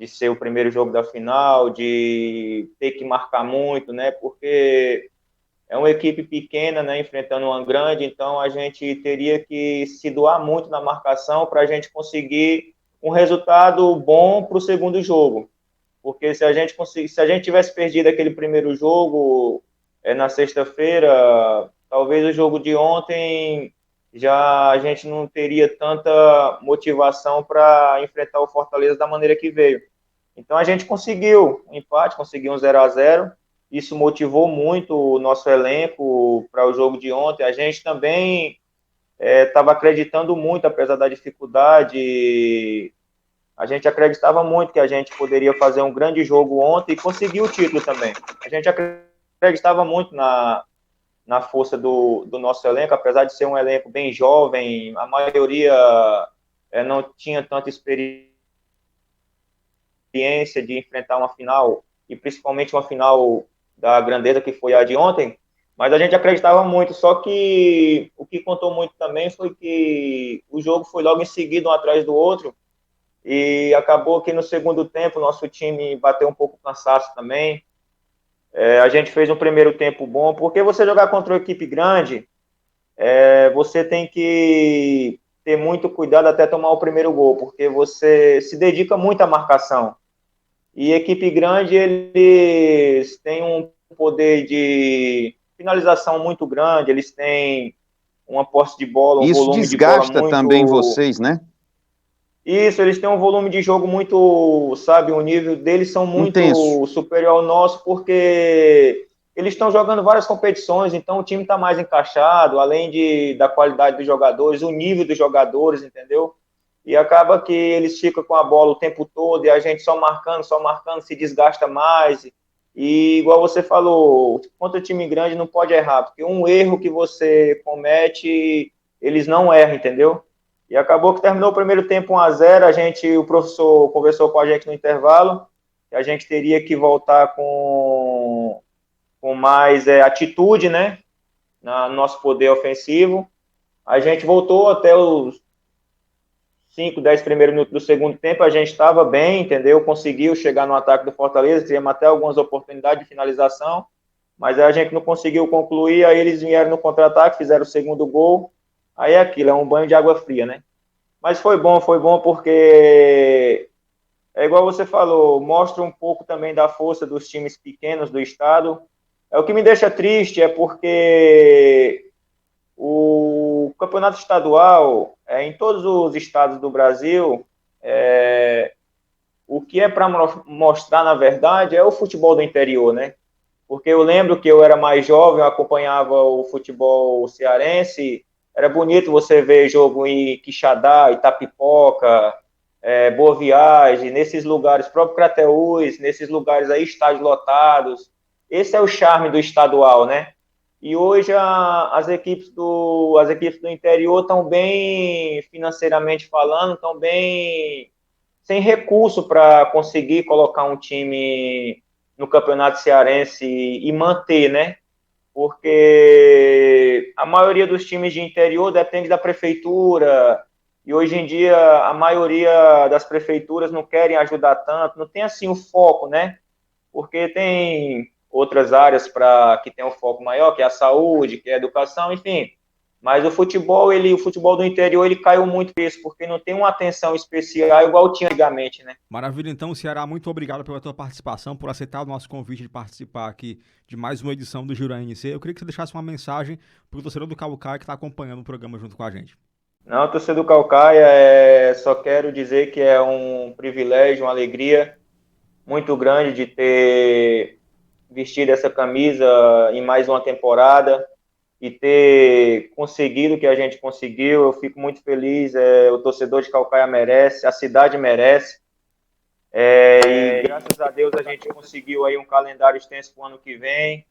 ser o primeiro jogo da final, de ter que marcar muito, né, porque é uma equipe pequena, né, enfrentando uma grande, então a gente teria que se doar muito na marcação para a gente conseguir um resultado bom para o segundo jogo. Porque se a gente tivesse perdido aquele primeiro jogo na sexta-feira, talvez o jogo de ontem já a gente não teria tanta motivação para enfrentar o Fortaleza da maneira que veio. Então a gente conseguiu um empate, conseguiu um 0-0. Isso motivou muito o nosso elenco para o jogo de ontem. A gente também estava acreditando muito, apesar da dificuldade. A gente acreditava muito que a gente poderia fazer um grande jogo ontem e conseguir o título também. A gente acreditava muito na força do nosso elenco, apesar de ser um elenco bem jovem, a maioria não tinha tanta experiência de enfrentar uma final, e principalmente uma final da grandeza que foi a de ontem, mas a gente acreditava muito, só que o que contou muito também foi que o jogo foi logo em seguida, um atrás do outro, e acabou que no segundo tempo nosso time bateu um pouco cansaço também. A gente fez um primeiro tempo bom, porque você jogar contra uma equipe grande, você tem que ter muito cuidado até tomar o primeiro gol, porque você se dedica muito à marcação. E equipe grande, eles têm um poder de finalização muito grande, eles têm uma posse de bola, um Isso volume de bola desgasta muito... também vocês, né? Isso, eles têm um volume de jogo muito, sabe, o nível deles são muito Intenso. superior ao nosso, porque eles estão jogando várias competições, então o time está mais encaixado, além da qualidade dos jogadores, o nível dos jogadores, entendeu? E acaba que eles ficam com a bola o tempo todo e a gente só marcando, se desgasta mais. E igual você falou, contra time grande não pode errar, porque um erro que você comete, eles não erram, entendeu? E acabou que terminou o primeiro tempo 1-0, o professor conversou com a gente no intervalo, que a gente teria que voltar com mais atitude, né, no nosso poder ofensivo. A gente voltou até os 5, 10 primeiros minutos do segundo tempo, a gente estava bem, entendeu? Conseguiu chegar no ataque do Fortaleza, tivemos até algumas oportunidades de finalização, mas a gente não conseguiu concluir, aí eles vieram no contra-ataque, fizeram o segundo gol. Aí é aquilo, é um banho de água fria, né? Mas foi bom porque, é igual você falou, mostra um pouco também da força dos times pequenos do estado. O que me deixa triste é porque o campeonato estadual, em todos os estados do Brasil, que é para mostrar, na verdade, é o futebol do interior, né? Porque eu lembro que eu era mais jovem, eu acompanhava o futebol cearense, era bonito você ver jogo em Quixadá, Itapipoca, Boa Viagem, nesses lugares, próprio Crateús, nesses lugares aí, estádios lotados. Esse é o charme do estadual, né? E hoje as equipes do interior estão bem, financeiramente falando, estão bem sem recurso para conseguir colocar um time no Campeonato Cearense e manter, né? Porque a maioria dos times de interior depende da prefeitura, e hoje em dia a maioria das prefeituras não querem ajudar tanto, não tem assim o foco, né? Porque tem outras áreas que tem um foco maior, que é a saúde, que é a educação, enfim. Mas o futebol do interior, ele caiu muito isso, porque não tem uma atenção especial igual tinha antigamente, né? Maravilha, então, Ceará, muito obrigado pela tua participação, por aceitar o nosso convite de participar aqui de mais uma edição do Giro ANC. Eu queria que você deixasse uma mensagem para o torcedor do Caucaia que está acompanhando o programa junto com a gente. Não, torcedor do Caucaia, só quero dizer que é um privilégio, uma alegria muito grande de ter vestido essa camisa em mais uma temporada e ter conseguido o que a gente conseguiu. Eu fico muito feliz, o torcedor de Caucaia merece, a cidade merece, e graças a Deus a gente conseguiu aí um calendário extenso para o ano que vem,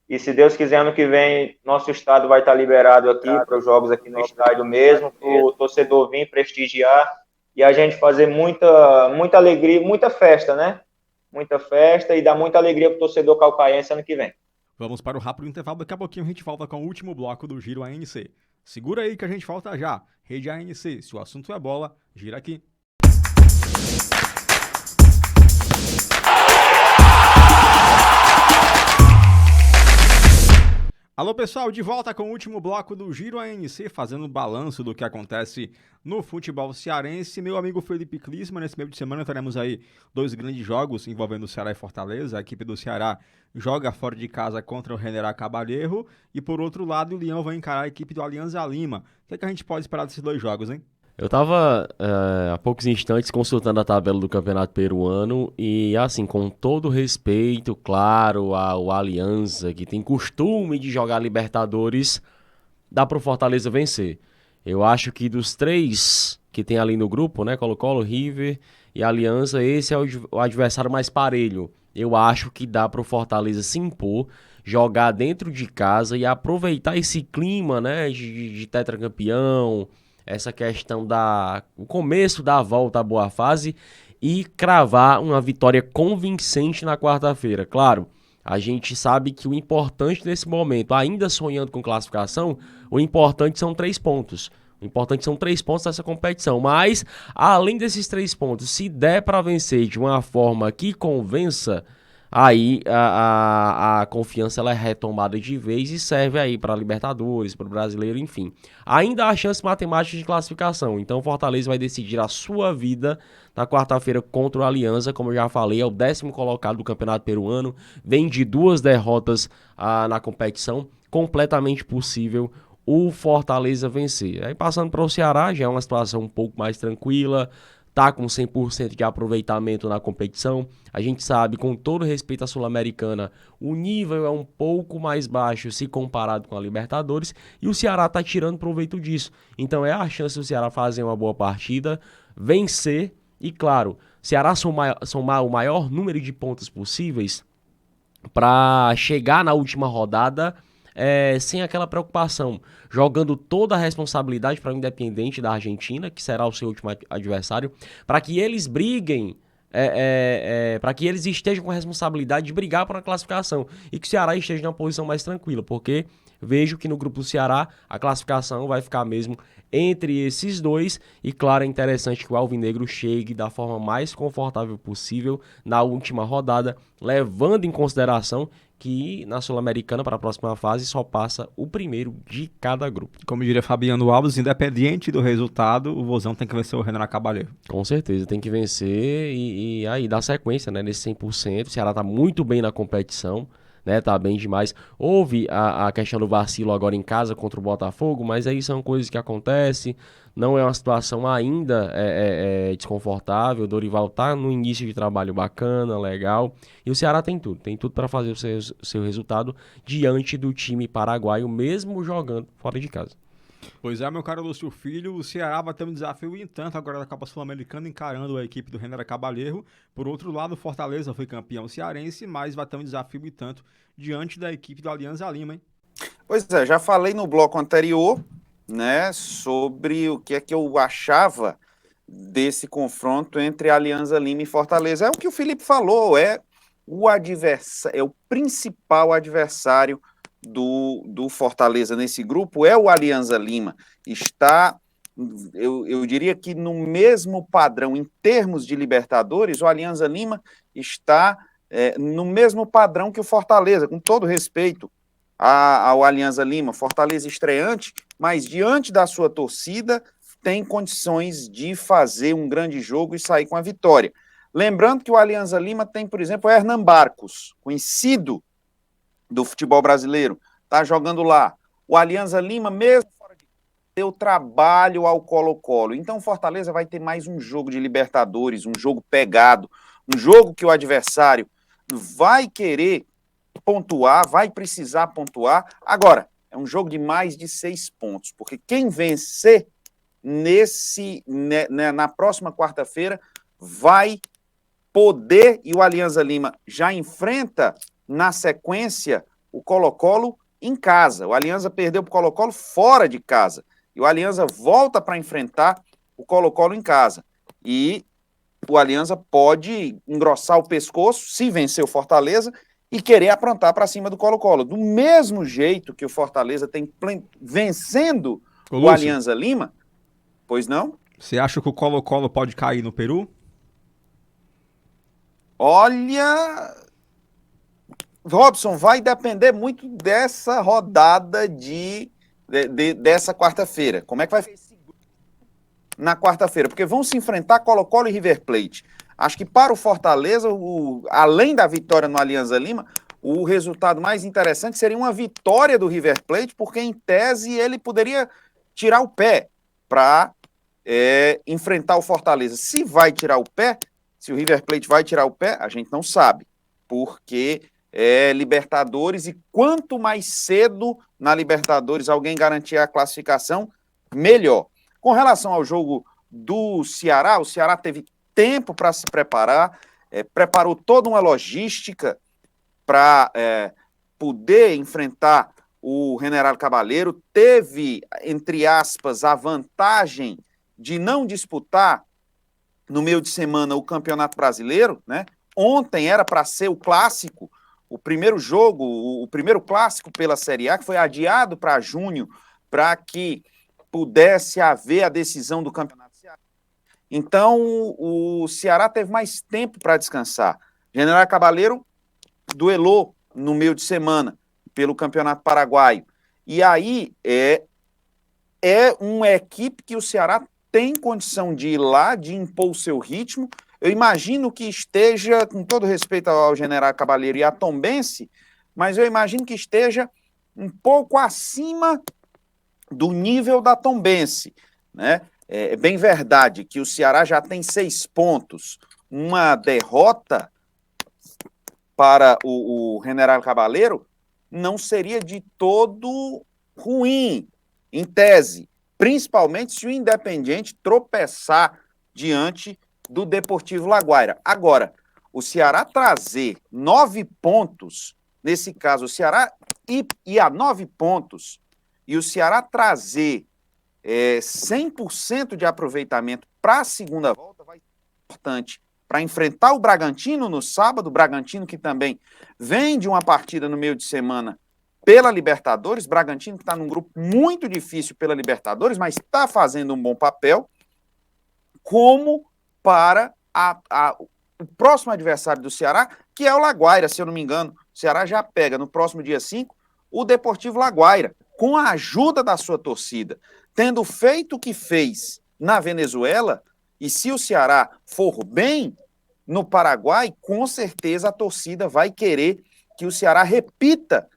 e se Deus quiser, ano que vem nosso estado vai estar liberado aqui para os jogos aqui no estádio mesmo, para o torcedor vir prestigiar e a gente fazer muita alegria, muita festa, né? Muita festa e dar muita alegria para o torcedor caucaense ano que vem. Vamos para o rápido intervalo, daqui a pouquinho a gente volta com o último bloco do Giro ANC. Segura aí que a gente volta já. Rede ANC, se o assunto é bola, gira aqui. Alô pessoal, de volta com o último bloco do Giro ANC, fazendo um balanço do que acontece no futebol cearense. Meu amigo Felipe Klisman, nesse meio de semana teremos aí 2 grandes jogos envolvendo o Ceará e Fortaleza. A equipe do Ceará joga fora de casa contra o General Cabalheiro e por outro lado o Leão vai encarar a equipe do Alianza Lima. O que a gente pode esperar desses 2 jogos, hein? Eu tava há poucos instantes consultando a tabela do Campeonato Peruano e, assim, com todo respeito, claro, ao Alianza, que tem costume de jogar Libertadores, dá pro Fortaleza vencer. Eu acho que dos 3 que tem ali no grupo, né, Colo-Colo, River e Alianza, esse é o adversário mais parelho. Eu acho que dá pro Fortaleza se impor, jogar dentro de casa e aproveitar esse clima, né, de tetracampeão, essa questão o começo da volta à boa fase e cravar uma vitória convincente na quarta-feira. Claro, a gente sabe que o importante nesse momento, ainda sonhando com classificação, o importante são 3 pontos. O importante são 3 pontos nessa competição. Mas, além desses 3 pontos, se der para vencer de uma forma que convença, aí a confiança ela é retomada de vez e serve aí para Libertadores, para o Brasileiro, enfim. Ainda há chance matemática de classificação, então o Fortaleza vai decidir a sua vida na quarta-feira contra o Alianza, como eu já falei, é o 10º colocado do Campeonato Peruano, vem de 2 derrotas na competição, completamente possível o Fortaleza vencer. Aí passando para o Ceará, já é uma situação um pouco mais tranquila, tá com 100% de aproveitamento na competição. A gente sabe, com todo respeito à Sul-Americana, o nível é um pouco mais baixo se comparado com a Libertadores e o Ceará tá tirando proveito disso. Então é a chance do Ceará fazer uma boa partida, vencer e, claro, Ceará somar o maior número de pontos possíveis para chegar na última rodada sem aquela preocupação, jogando toda a responsabilidade para o Independiente da Argentina, que será o seu último adversário, para que eles briguem, para que eles estejam com a responsabilidade de brigar por uma classificação e que o Ceará esteja numa posição mais tranquila, porque vejo que no grupo do Ceará a classificação vai ficar mesmo entre esses 2 e, claro, é interessante que o Alvinegro chegue da forma mais confortável possível na última rodada, levando em consideração que na Sul-Americana, para a próxima fase, só passa o primeiro de cada grupo. Como diria Fabiano Alves, independente do resultado, o Vozão tem que vencer o Renan Cabalheiro. Com certeza, tem que vencer e aí dar sequência, né, nesse 100%. O Ceará está muito bem na competição, né? Tá bem demais. Houve a questão do vacilo agora em casa contra o Botafogo, mas aí são coisas que acontecem. Não é uma situação ainda desconfortável. O Dorival tá no início de trabalho bacana, legal. E o Ceará tem tudo para fazer o seu resultado diante do time paraguaio, mesmo jogando fora de casa. Pois é, meu caro Lúcio Filho, o Ceará vai ter um desafio em tanto agora da Copa Sul-Americana, encarando a equipe do Renan Cabalheiro. Por outro lado, o Fortaleza foi campeão cearense, mas vai ter um desafio em tanto diante da equipe do Alianza Lima, hein? Pois é, já falei no bloco anterior, né, sobre o que é que eu achava desse confronto entre Alianza Lima e Fortaleza. É o que o Felipe falou, é o principal adversário do Fortaleza nesse grupo, é o Alianza Lima. Está, eu diria que no mesmo padrão, em termos de Libertadores, o Alianza Lima está no mesmo padrão que o Fortaleza, com todo respeito ao Alianza Lima. Fortaleza estreante, mas diante da sua torcida, tem condições de fazer um grande jogo e sair com a vitória. Lembrando que o Alianza Lima tem, por exemplo, o Hernan Barcos, conhecido do futebol brasileiro, está jogando lá. O Alianza Lima, mesmo fora de deu trabalho ao Colo-Colo. Então o Fortaleza vai ter mais um jogo de Libertadores, um jogo pegado, um jogo que o adversário vai querer pontuar, vai precisar pontuar. Agora, é um jogo de mais de 6 pontos, porque quem vencer na próxima quarta-feira vai poder, e o Alianza Lima já enfrenta na sequência o Colo-Colo em casa. O Alianza perdeu para o Colo-Colo fora de casa, e o Alianza volta para enfrentar o Colo-Colo em casa. E o Alianza pode engrossar o pescoço se vencer o Fortaleza e querer aprontar para cima do Colo-Colo. Do mesmo jeito que o Fortaleza tem vencendo o Alianza Lima, pois não? Você acha que o Colo-Colo pode cair no Peru? Olha, Robson, vai depender muito dessa rodada dessa quarta-feira. Como é que vai ser na quarta-feira? Porque vão se enfrentar Colo-Colo e River Plate. Acho que para o Fortaleza, além da vitória no Alianza Lima, o resultado mais interessante seria uma vitória do River Plate, porque em tese ele poderia tirar o pé para enfrentar o Fortaleza. Se vai tirar o pé, se o River Plate vai tirar o pé, a gente não sabe, porque é Libertadores, e quanto mais cedo na Libertadores alguém garantir a classificação, melhor. Com relação ao jogo do Ceará, o Ceará teve tempo para se preparar, preparou toda uma logística para poder enfrentar o General Cabaleiro, teve, entre aspas, a vantagem de não disputar no meio de semana o Campeonato Brasileiro, né? Ontem era para ser o clássico, o primeiro jogo, o primeiro clássico pela Série A, que foi adiado para junho, para que pudesse haver a decisão do Campeonato Ceará. Então, o Ceará teve mais tempo para descansar. General Cabaleiro duelou no meio de semana pelo Campeonato Paraguaio. E aí é uma equipe que o Ceará tem condição de ir lá, de impor o seu ritmo. Eu imagino que esteja, com todo respeito ao General Cabaleiro e à Tombense, mas eu imagino que esteja um pouco acima do nível da Tombense, né? É bem verdade que o Ceará já tem 6 pontos, uma derrota para o General Cabaleiro não seria de todo ruim, em tese, principalmente se o Independiente tropeçar diante do Deportivo Laguaira. Agora, o Ceará trazer 9 pontos, nesse caso, o Ceará ir a 9 pontos, e o Ceará trazer 100% de aproveitamento para a segunda volta vai ser importante para enfrentar o Bragantino no sábado, o Bragantino que também vem de uma partida no meio de semana pela Libertadores, Bragantino que está num grupo muito difícil pela Libertadores, mas está fazendo um bom papel, como para o próximo adversário do Ceará, que é o Laguaira, se eu não me engano. O Ceará já pega no próximo dia 5 o Deportivo Laguaira, com a ajuda da sua torcida, tendo feito o que fez na Venezuela, e se o Ceará for bem no Paraguai, com certeza a torcida vai querer que o Ceará repita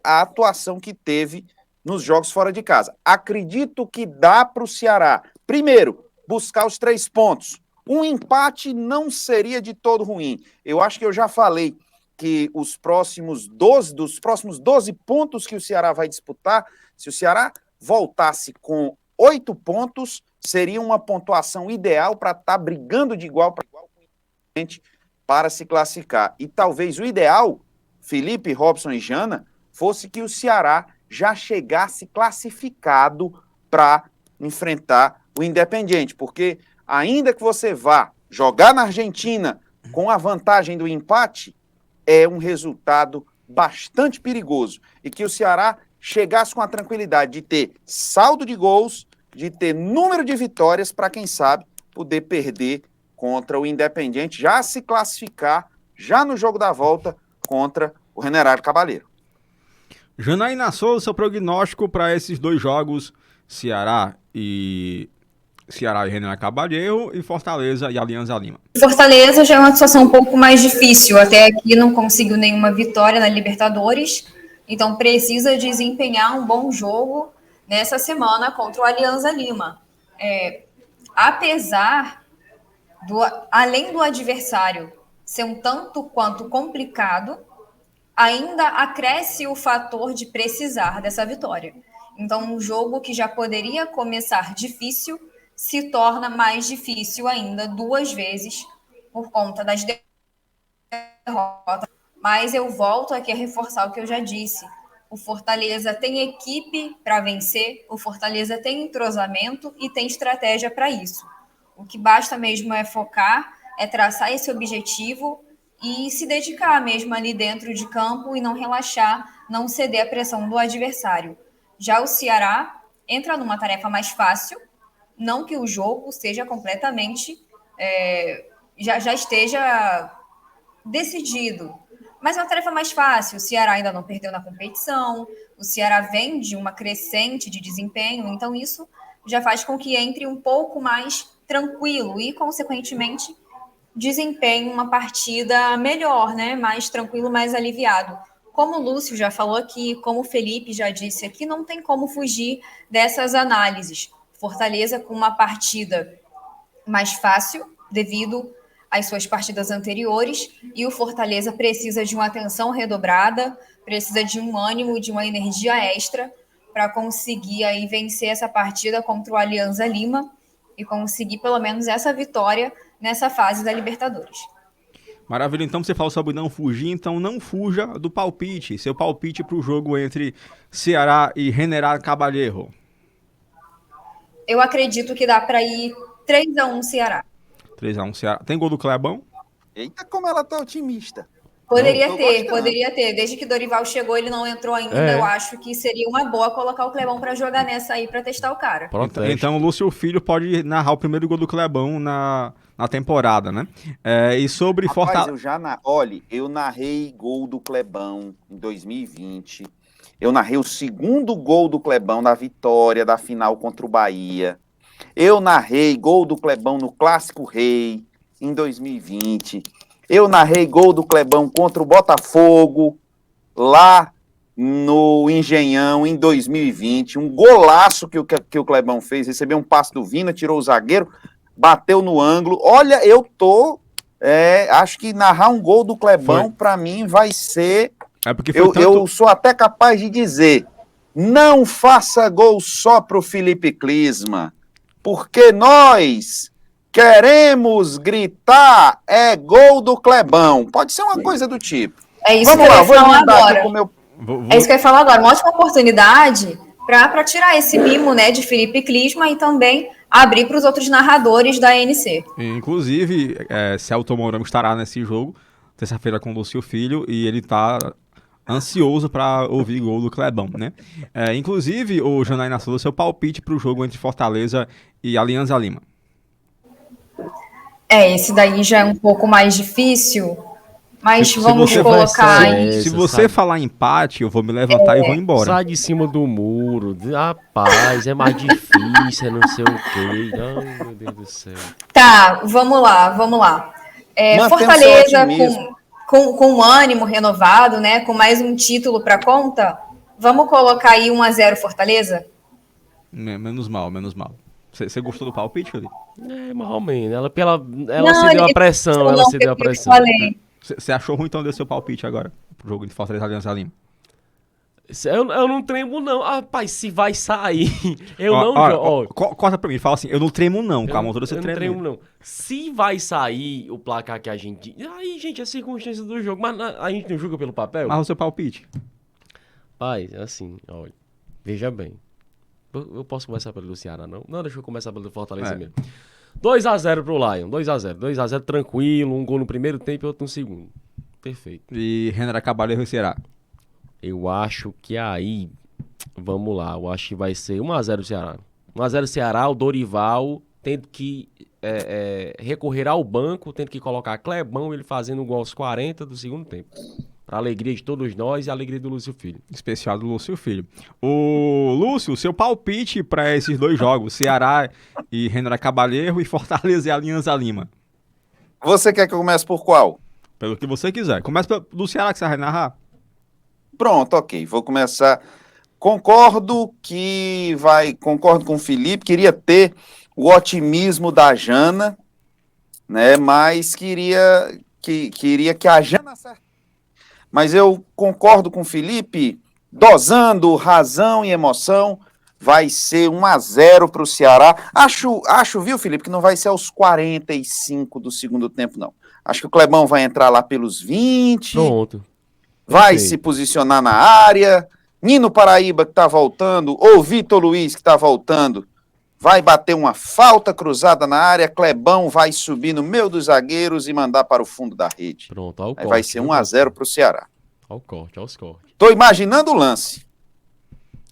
a atuação que teve nos jogos fora de casa. Acredito que dá para o Ceará, primeiro, buscar os 3 pontos. Um empate não seria de todo ruim. Eu acho que eu já falei que dos próximos 12 pontos que o Ceará vai disputar, se o Ceará voltasse com 8 pontos, seria uma pontuação ideal para estar brigando de igual para igual para se classificar. E talvez o ideal, Felipe, Robson e Jana, fosse que o Ceará já chegasse classificado para enfrentar o Independiente, porque ainda que você vá jogar na Argentina com a vantagem do empate, é um resultado bastante perigoso, e que o Ceará chegasse com a tranquilidade de ter saldo de gols, de ter número de vitórias para, quem sabe, poder perder contra o Independiente, já se classificar, já no jogo da volta, contra o General Cabaleiro. Janaína Souza, seu prognóstico para esses 2 jogos, Ceará e General Cabaleiro, e Fortaleza e Alianza Lima. Fortaleza já é uma situação um pouco mais difícil, até aqui não conseguiu nenhuma vitória na Libertadores, então precisa desempenhar um bom jogo nessa semana contra o Alianza Lima. Além do adversário ser um tanto quanto complicado, ainda acresce o fator de precisar dessa vitória. Então, um jogo que já poderia começar difícil se torna mais difícil ainda 2 vezes por conta das derrotas. Mas eu volto aqui a reforçar o que eu já disse. O Fortaleza tem equipe para vencer, o Fortaleza tem entrosamento e tem estratégia para isso. O que basta mesmo é focar, é traçar esse objetivo e se dedicar mesmo ali dentro de campo e não relaxar, não ceder à pressão do adversário. Já o Ceará entra numa tarefa mais fácil, não que o jogo seja completamente, já esteja decidido, mas é uma tarefa mais fácil. O Ceará ainda não perdeu na competição, o Ceará vem de uma crescente de desempenho, então isso já faz com que entre um pouco mais tranquilo e, consequentemente, desempenhe uma partida melhor, né? Mais tranquilo, mais aliviado. Como o Lúcio já falou aqui, como o Felipe já disse aqui, não tem como fugir dessas análises. Fortaleza com uma partida mais fácil, devido às suas partidas anteriores, e o Fortaleza precisa de uma atenção redobrada, precisa de um ânimo, de uma energia extra para conseguir aí vencer essa partida contra o Alianza Lima e conseguir pelo menos essa vitória nessa fase da Libertadores. Maravilha, então você falou sobre não fugir, então não fuja do palpite. Seu palpite para o jogo entre Ceará e General Cabaleiro. Eu acredito que dá para ir 3-1 Ceará. 3-1 Ceará. Tem gol do Clebão? Eita, como ela tá otimista. Poderia ter. Desde que Dorival chegou, ele não entrou ainda. Eu acho que seria uma boa colocar o Clebão para jogar nessa aí, para testar o cara. Então o Lúcio Filho pode narrar o primeiro gol do Clebão na temporada, né? E sobre Fortaleza... Olha, eu narrei gol do Clebão em 2020. Eu narrei o segundo gol do Clebão na vitória da final contra o Bahia. Eu narrei gol do Clebão no Clássico Rei em 2020. Eu narrei gol do Clebão contra o Botafogo, lá no Engenhão, em 2020. Um golaço que o Clebão fez, recebeu um passe do Vina, tirou o zagueiro, bateu no ângulo. Olha, acho que narrar um gol do Clebão, para mim, vai ser... Eu sou até capaz de dizer, não faça gol só pro Felipe Clisma, porque nós... queremos gritar, gol do Clebão. Pode ser uma coisa do tipo. É isso que eu ia falar agora. É isso que eu ia falar agora. Uma ótima oportunidade para tirar esse mimo, né, de Felipe Clisma e também abrir para os outros narradores da ANC. Inclusive, Celton Mourão estará nesse jogo, terça-feira com o Lúcio Filho, e ele está ansioso para ouvir gol do Clebão, né? Inclusive, o Janaína Souza, seu palpite para o jogo entre Fortaleza e Alianza Lima. Esse daí já é um pouco mais difícil, mas vamos colocar aí. Se você falar empate, eu vou me levantar e vou embora. Sai de cima do muro. Rapaz, é mais difícil, não sei o quê. Ai, meu Deus do céu. Tá, vamos lá. Fortaleza com um ânimo renovado, né? Com mais um título para conta, vamos colocar aí 1-0 Fortaleza? Menos mal, menos mal. Você gostou do palpite, Felipe? Mais ou menos. Ela Não, cedeu a pressão, ela cedeu a pressão. Você achou ruim, então, deu seu palpite agora pro jogo de Fortaleza Aliança Lima? Eu não tremo, não. Rapaz, se vai sair, eu não jogo. Corta pra mim, fala assim, eu não tremo não, com a mão toda você trema. Eu não tremo, não. Se vai sair o placar que a gente... Aí, gente, é circunstância do jogo, mas a gente não julga pelo papel? Mas o seu palpite? Pai, assim, olha, veja bem. Eu posso começar pelo do Ceará, não? Não, deixa eu começar pelo do Fortaleza mesmo. 2-0 pro Lion, 2-0. 2-0 tranquilo, um gol no primeiro tempo e outro no segundo. Perfeito. E Renan Cabaleiro e Ceará? Eu acho que aí, vamos lá, eu acho que vai ser 1-0 Ceará. 1-0 Ceará, o Dorival tendo que recorrer ao banco, tendo que colocar Clebão, ele fazendo um gol aos 40 do segundo tempo. Para alegria de todos nós e a alegria do Lúcio Filho. Especial do Lúcio Filho. O Lúcio, seu palpite para esses dois jogos, Ceará e Renan Cabaleiro e Fortaleza e Aliança Lima. Você quer que eu comece por qual? Pelo que você quiser. Começa do Ceará que você vai narrar. Pronto, ok. Vou começar. Concordo com o Felipe, queria ter o otimismo da Jana, né? Mas queria que a Jana acertasse. Mas eu concordo com o Felipe, dosando razão e emoção, vai ser 1-0 para o Ceará. Acho, viu, Felipe, que não vai ser aos 45 do segundo tempo, não. Acho que o Clebão vai entrar lá pelos 20. Pronto. Vai se posicionar na área. Nino Paraíba, que está voltando, ou Vitor Luiz, que está voltando, vai bater uma falta cruzada na área. Clebão vai subir no meio dos zagueiros e mandar para o fundo da rede. Pronto, ao corte. Vai ser 1-0 para o Ceará. Ao corte, aos cortes. Estou imaginando o lance.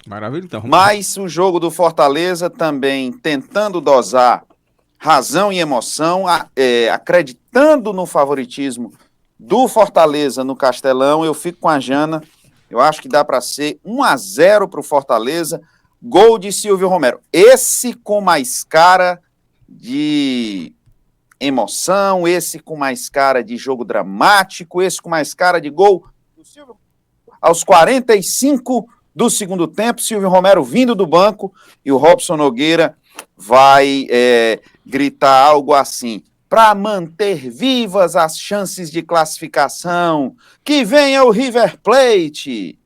Maravilha, então. Mas o jogo do Fortaleza também tentando dosar razão e emoção, acreditando no favoritismo do Fortaleza no Castelão. Eu fico com a Jana. Eu acho que dá para ser 1-0 para o Fortaleza. Gol de Silvio Romero. Esse com mais cara de emoção, esse com mais cara de jogo dramático, esse com mais cara de gol do Silvio. Aos 45 do segundo tempo, Silvio Romero vindo do banco e o Robson Nogueira vai gritar algo assim: para manter vivas as chances de classificação, que venha o River Plate.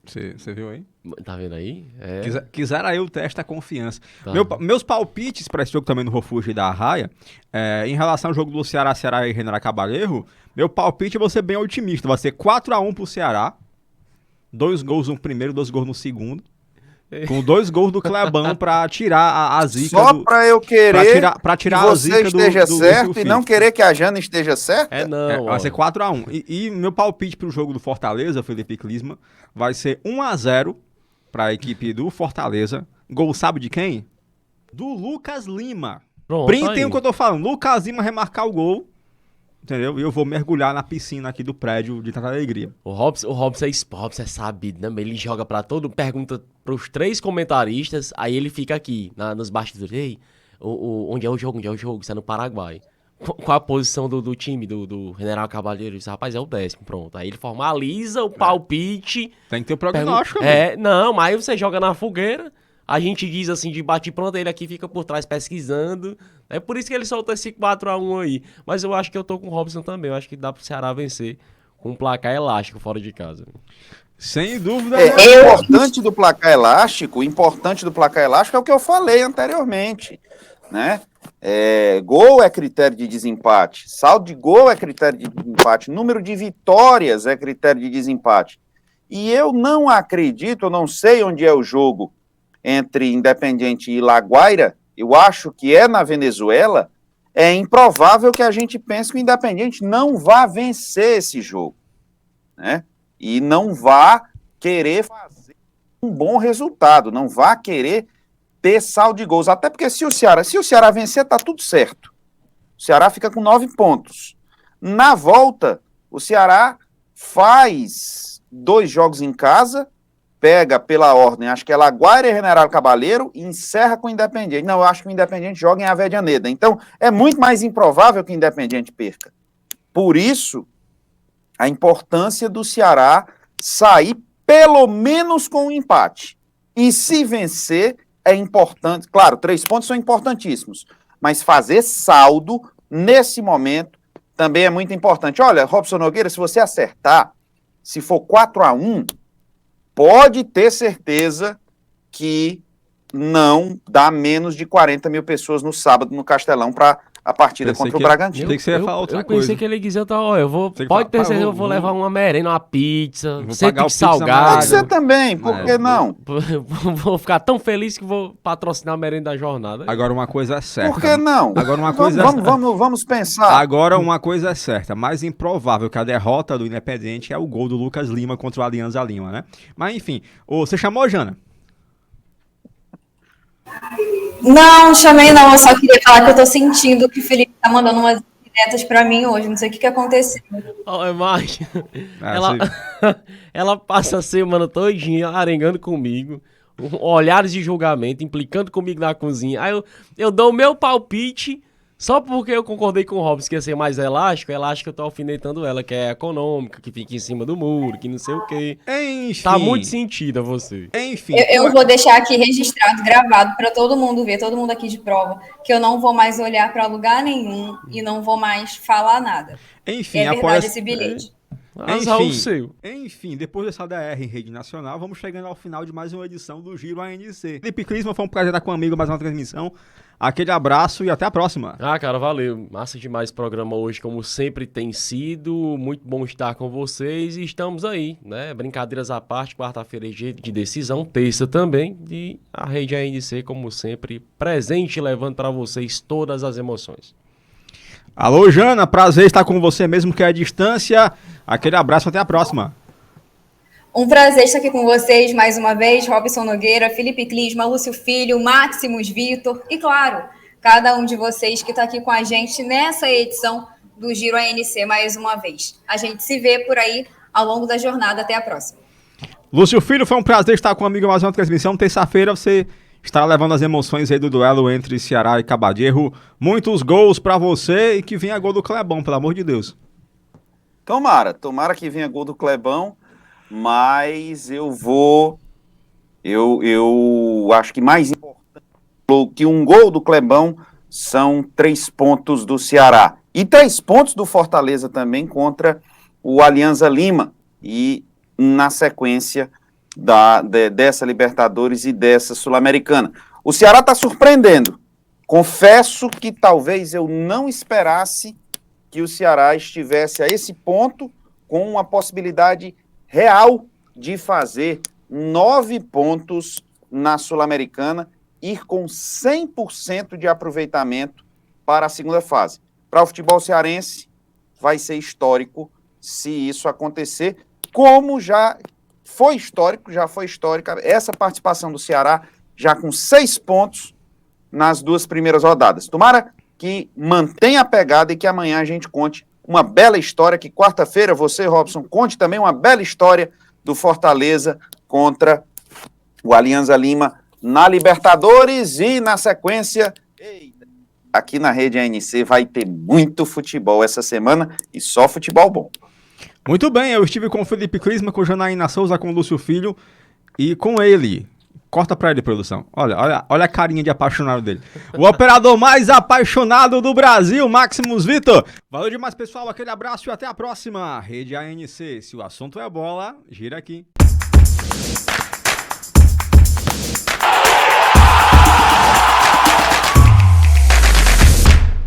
Você viu aí? Tá vendo aí? Quisera eu ter esta confiança. Tá. Meus palpites para esse jogo também no vou fugir da raia, em relação ao jogo do Ceará e Renan Cabaleiro, meu palpite vai ser bem otimista, vai ser 4-1 pro Ceará, 2 gols no primeiro, 2 gols no segundo, com 2 gols do Clebão pra tirar a zica. Só pra eu querer pra tirar que a você zica esteja do certo e não Filho. querer que a Jana esteja certa? Não. Vai ser 4-1. E meu palpite pro jogo do Fortaleza, Felipe Clisma, vai ser 1-0 pra equipe do Fortaleza. Gol sabe de quem? Do Lucas Lima. Pronto, Printem aí. o que eu tô falando. Lucas Lima remarcar o gol. Entendeu? E eu vou mergulhar na piscina aqui do prédio de tanta alegria. O Robson é sabido, né? Ele joga pra todo, pergunta pros 3 comentaristas, aí ele fica aqui, nos bastidores. Ei, onde é o jogo? Isso é no Paraguai. Qual a posição do time, do General Cabaleiro? Ele diz, rapaz, é o 10º, pronto. Aí ele formaliza o palpite. Tem que ter o prognóstico. Não, mas aí você joga na fogueira, a gente diz assim, de bate pronto, ele aqui fica por trás pesquisando. É por isso que ele soltou esse 4-1 aí. Mas eu acho que eu tô com o Robson também. Eu acho que dá pro Ceará vencer com um placar elástico fora de casa. Sem dúvida. O importante do placar elástico é o que eu falei anteriormente, né? Gol é critério de desempate, saldo de gol é critério de desempate, número de vitórias é critério de desempate. E eu não acredito, eu não sei onde é o jogo entre Independiente e La Guaira, eu acho que é na Venezuela. É improvável que a gente pense que o Independiente não vá vencer esse jogo, né? E não vá querer fazer um bom resultado, não vá querer ter saldo de gols, até porque se o Ceará vencer, tá tudo certo. O Ceará fica com 9 pontos. Na volta, o Ceará faz 2 jogos em casa, pega pela ordem, acho que é La Guaira e General Cabaleiro, e encerra com o Independiente. Não, eu acho que o Independiente joga em Avejaneda. Então, é muito mais improvável que o Independiente perca. Por isso, a importância do Ceará sair pelo menos com um empate. E se vencer, é importante. Claro, 3 pontos são importantíssimos, mas fazer saldo nesse momento também é muito importante. Olha, Robson Nogueira, se você acertar, se for 4-1, pode ter certeza que não dá menos de 40 mil pessoas no sábado no Castelão para a partida contra o Bragantino. Tem que ser falar outra eu coisa. pensei que ele ia dizer, ó, eu vou, Tem que pode ter falar, certeza, eu vou levar uma merenda, uma pizza, Vou centro pagar o de pizza salgado. mais. Você também, por que não? Vou ficar tão feliz que vou patrocinar a merenda da jornada. Agora uma coisa é certa. Por que não? Agora uma coisa Vamos pensar. Agora uma coisa é certa, mais improvável que a derrota do Independente é o gol do Lucas Lima contra o Alianza Lima, né? Mas enfim, você chamou, Jana? Não, chamei não, eu só queria falar que eu tô sentindo que o Felipe tá mandando umas diretas pra mim hoje, não sei o que aconteceu. Olha, Márcia, ela passa a semana todinha arengando comigo, olhares de julgamento, implicando comigo na cozinha. Aí eu dou o meu palpite, só porque eu concordei com o Robson que ia ser mais elástico, eu tô alfinetando ela, que é econômica, que fica em cima do muro, que não sei o quê. Enfim. Tá muito sentido a você. Enfim. Eu vou deixar aqui registrado, gravado, pra todo mundo ver, todo mundo aqui de prova, que eu não vou mais olhar pra lugar nenhum e não vou mais falar nada. Enfim, É verdade esse bilhete. Azar o seu. Enfim, depois dessa DR em rede nacional, vamos chegando ao final de mais uma edição do Giro ANC. Felipe Clisma, foi um prazer estar com um amigo, mais uma transmissão. Aquele abraço e até a próxima. Cara, valeu. Massa demais o programa hoje, como sempre tem sido. Muito bom estar com vocês e estamos aí, né? Brincadeiras à parte, quarta-feira de decisão, terça também. E a rede ANC, como sempre, presente, levando para vocês todas as emoções. Alô, Jana, prazer estar com você mesmo que é a distância. Aquele abraço, até a próxima. Um prazer estar aqui com vocês mais uma vez, Robson Nogueira, Felipe Clisma, Lúcio Filho, Máximos Vitor e, claro, cada um de vocês que está aqui com a gente nessa edição do Giro ANC mais uma vez. A gente se vê por aí ao longo da jornada. Até a próxima. Lúcio Filho, foi um prazer estar com um amigo mais uma transmissão. Terça-feira você estará levando as emoções aí do duelo entre Ceará e Cabo de Erro. Muitos gols para você e que venha gol do Clebão, pelo amor de Deus. Tomara que venha gol do Clebão, mas eu acho que mais importante que um gol do Clebão são 3 pontos do Ceará. E 3 pontos do Fortaleza também contra o Alianza Lima. E na sequência dessa Libertadores e dessa Sul-Americana. O Ceará está surpreendendo. Confesso que talvez eu não esperasse que o Ceará estivesse a esse ponto com uma possibilidade real de fazer 9 pontos na Sul-Americana, ir com 100% de aproveitamento para a segunda fase. Para o futebol cearense, vai ser histórico se isso acontecer, como já foi histórica essa participação do Ceará, já com 6 pontos nas 2 primeiras rodadas. Tomara que mantenha a pegada e que amanhã a gente conte uma bela história, que quarta-feira você, Robson, conte também uma bela história do Fortaleza contra o Alianza Lima na Libertadores e na sequência, aqui na Rede ANC vai ter muito futebol essa semana e só futebol bom. Muito bem, eu estive com o Felipe Clisma, com o Janaína Souza, com o Lúcio Filho e com ele. Corta pra ele, produção. Olha a carinha de apaixonado dele. O operador mais apaixonado do Brasil, Máximos Vitor. Valeu demais, pessoal. Aquele abraço e até a próxima. Rede ANC. Se o assunto é bola, gira aqui.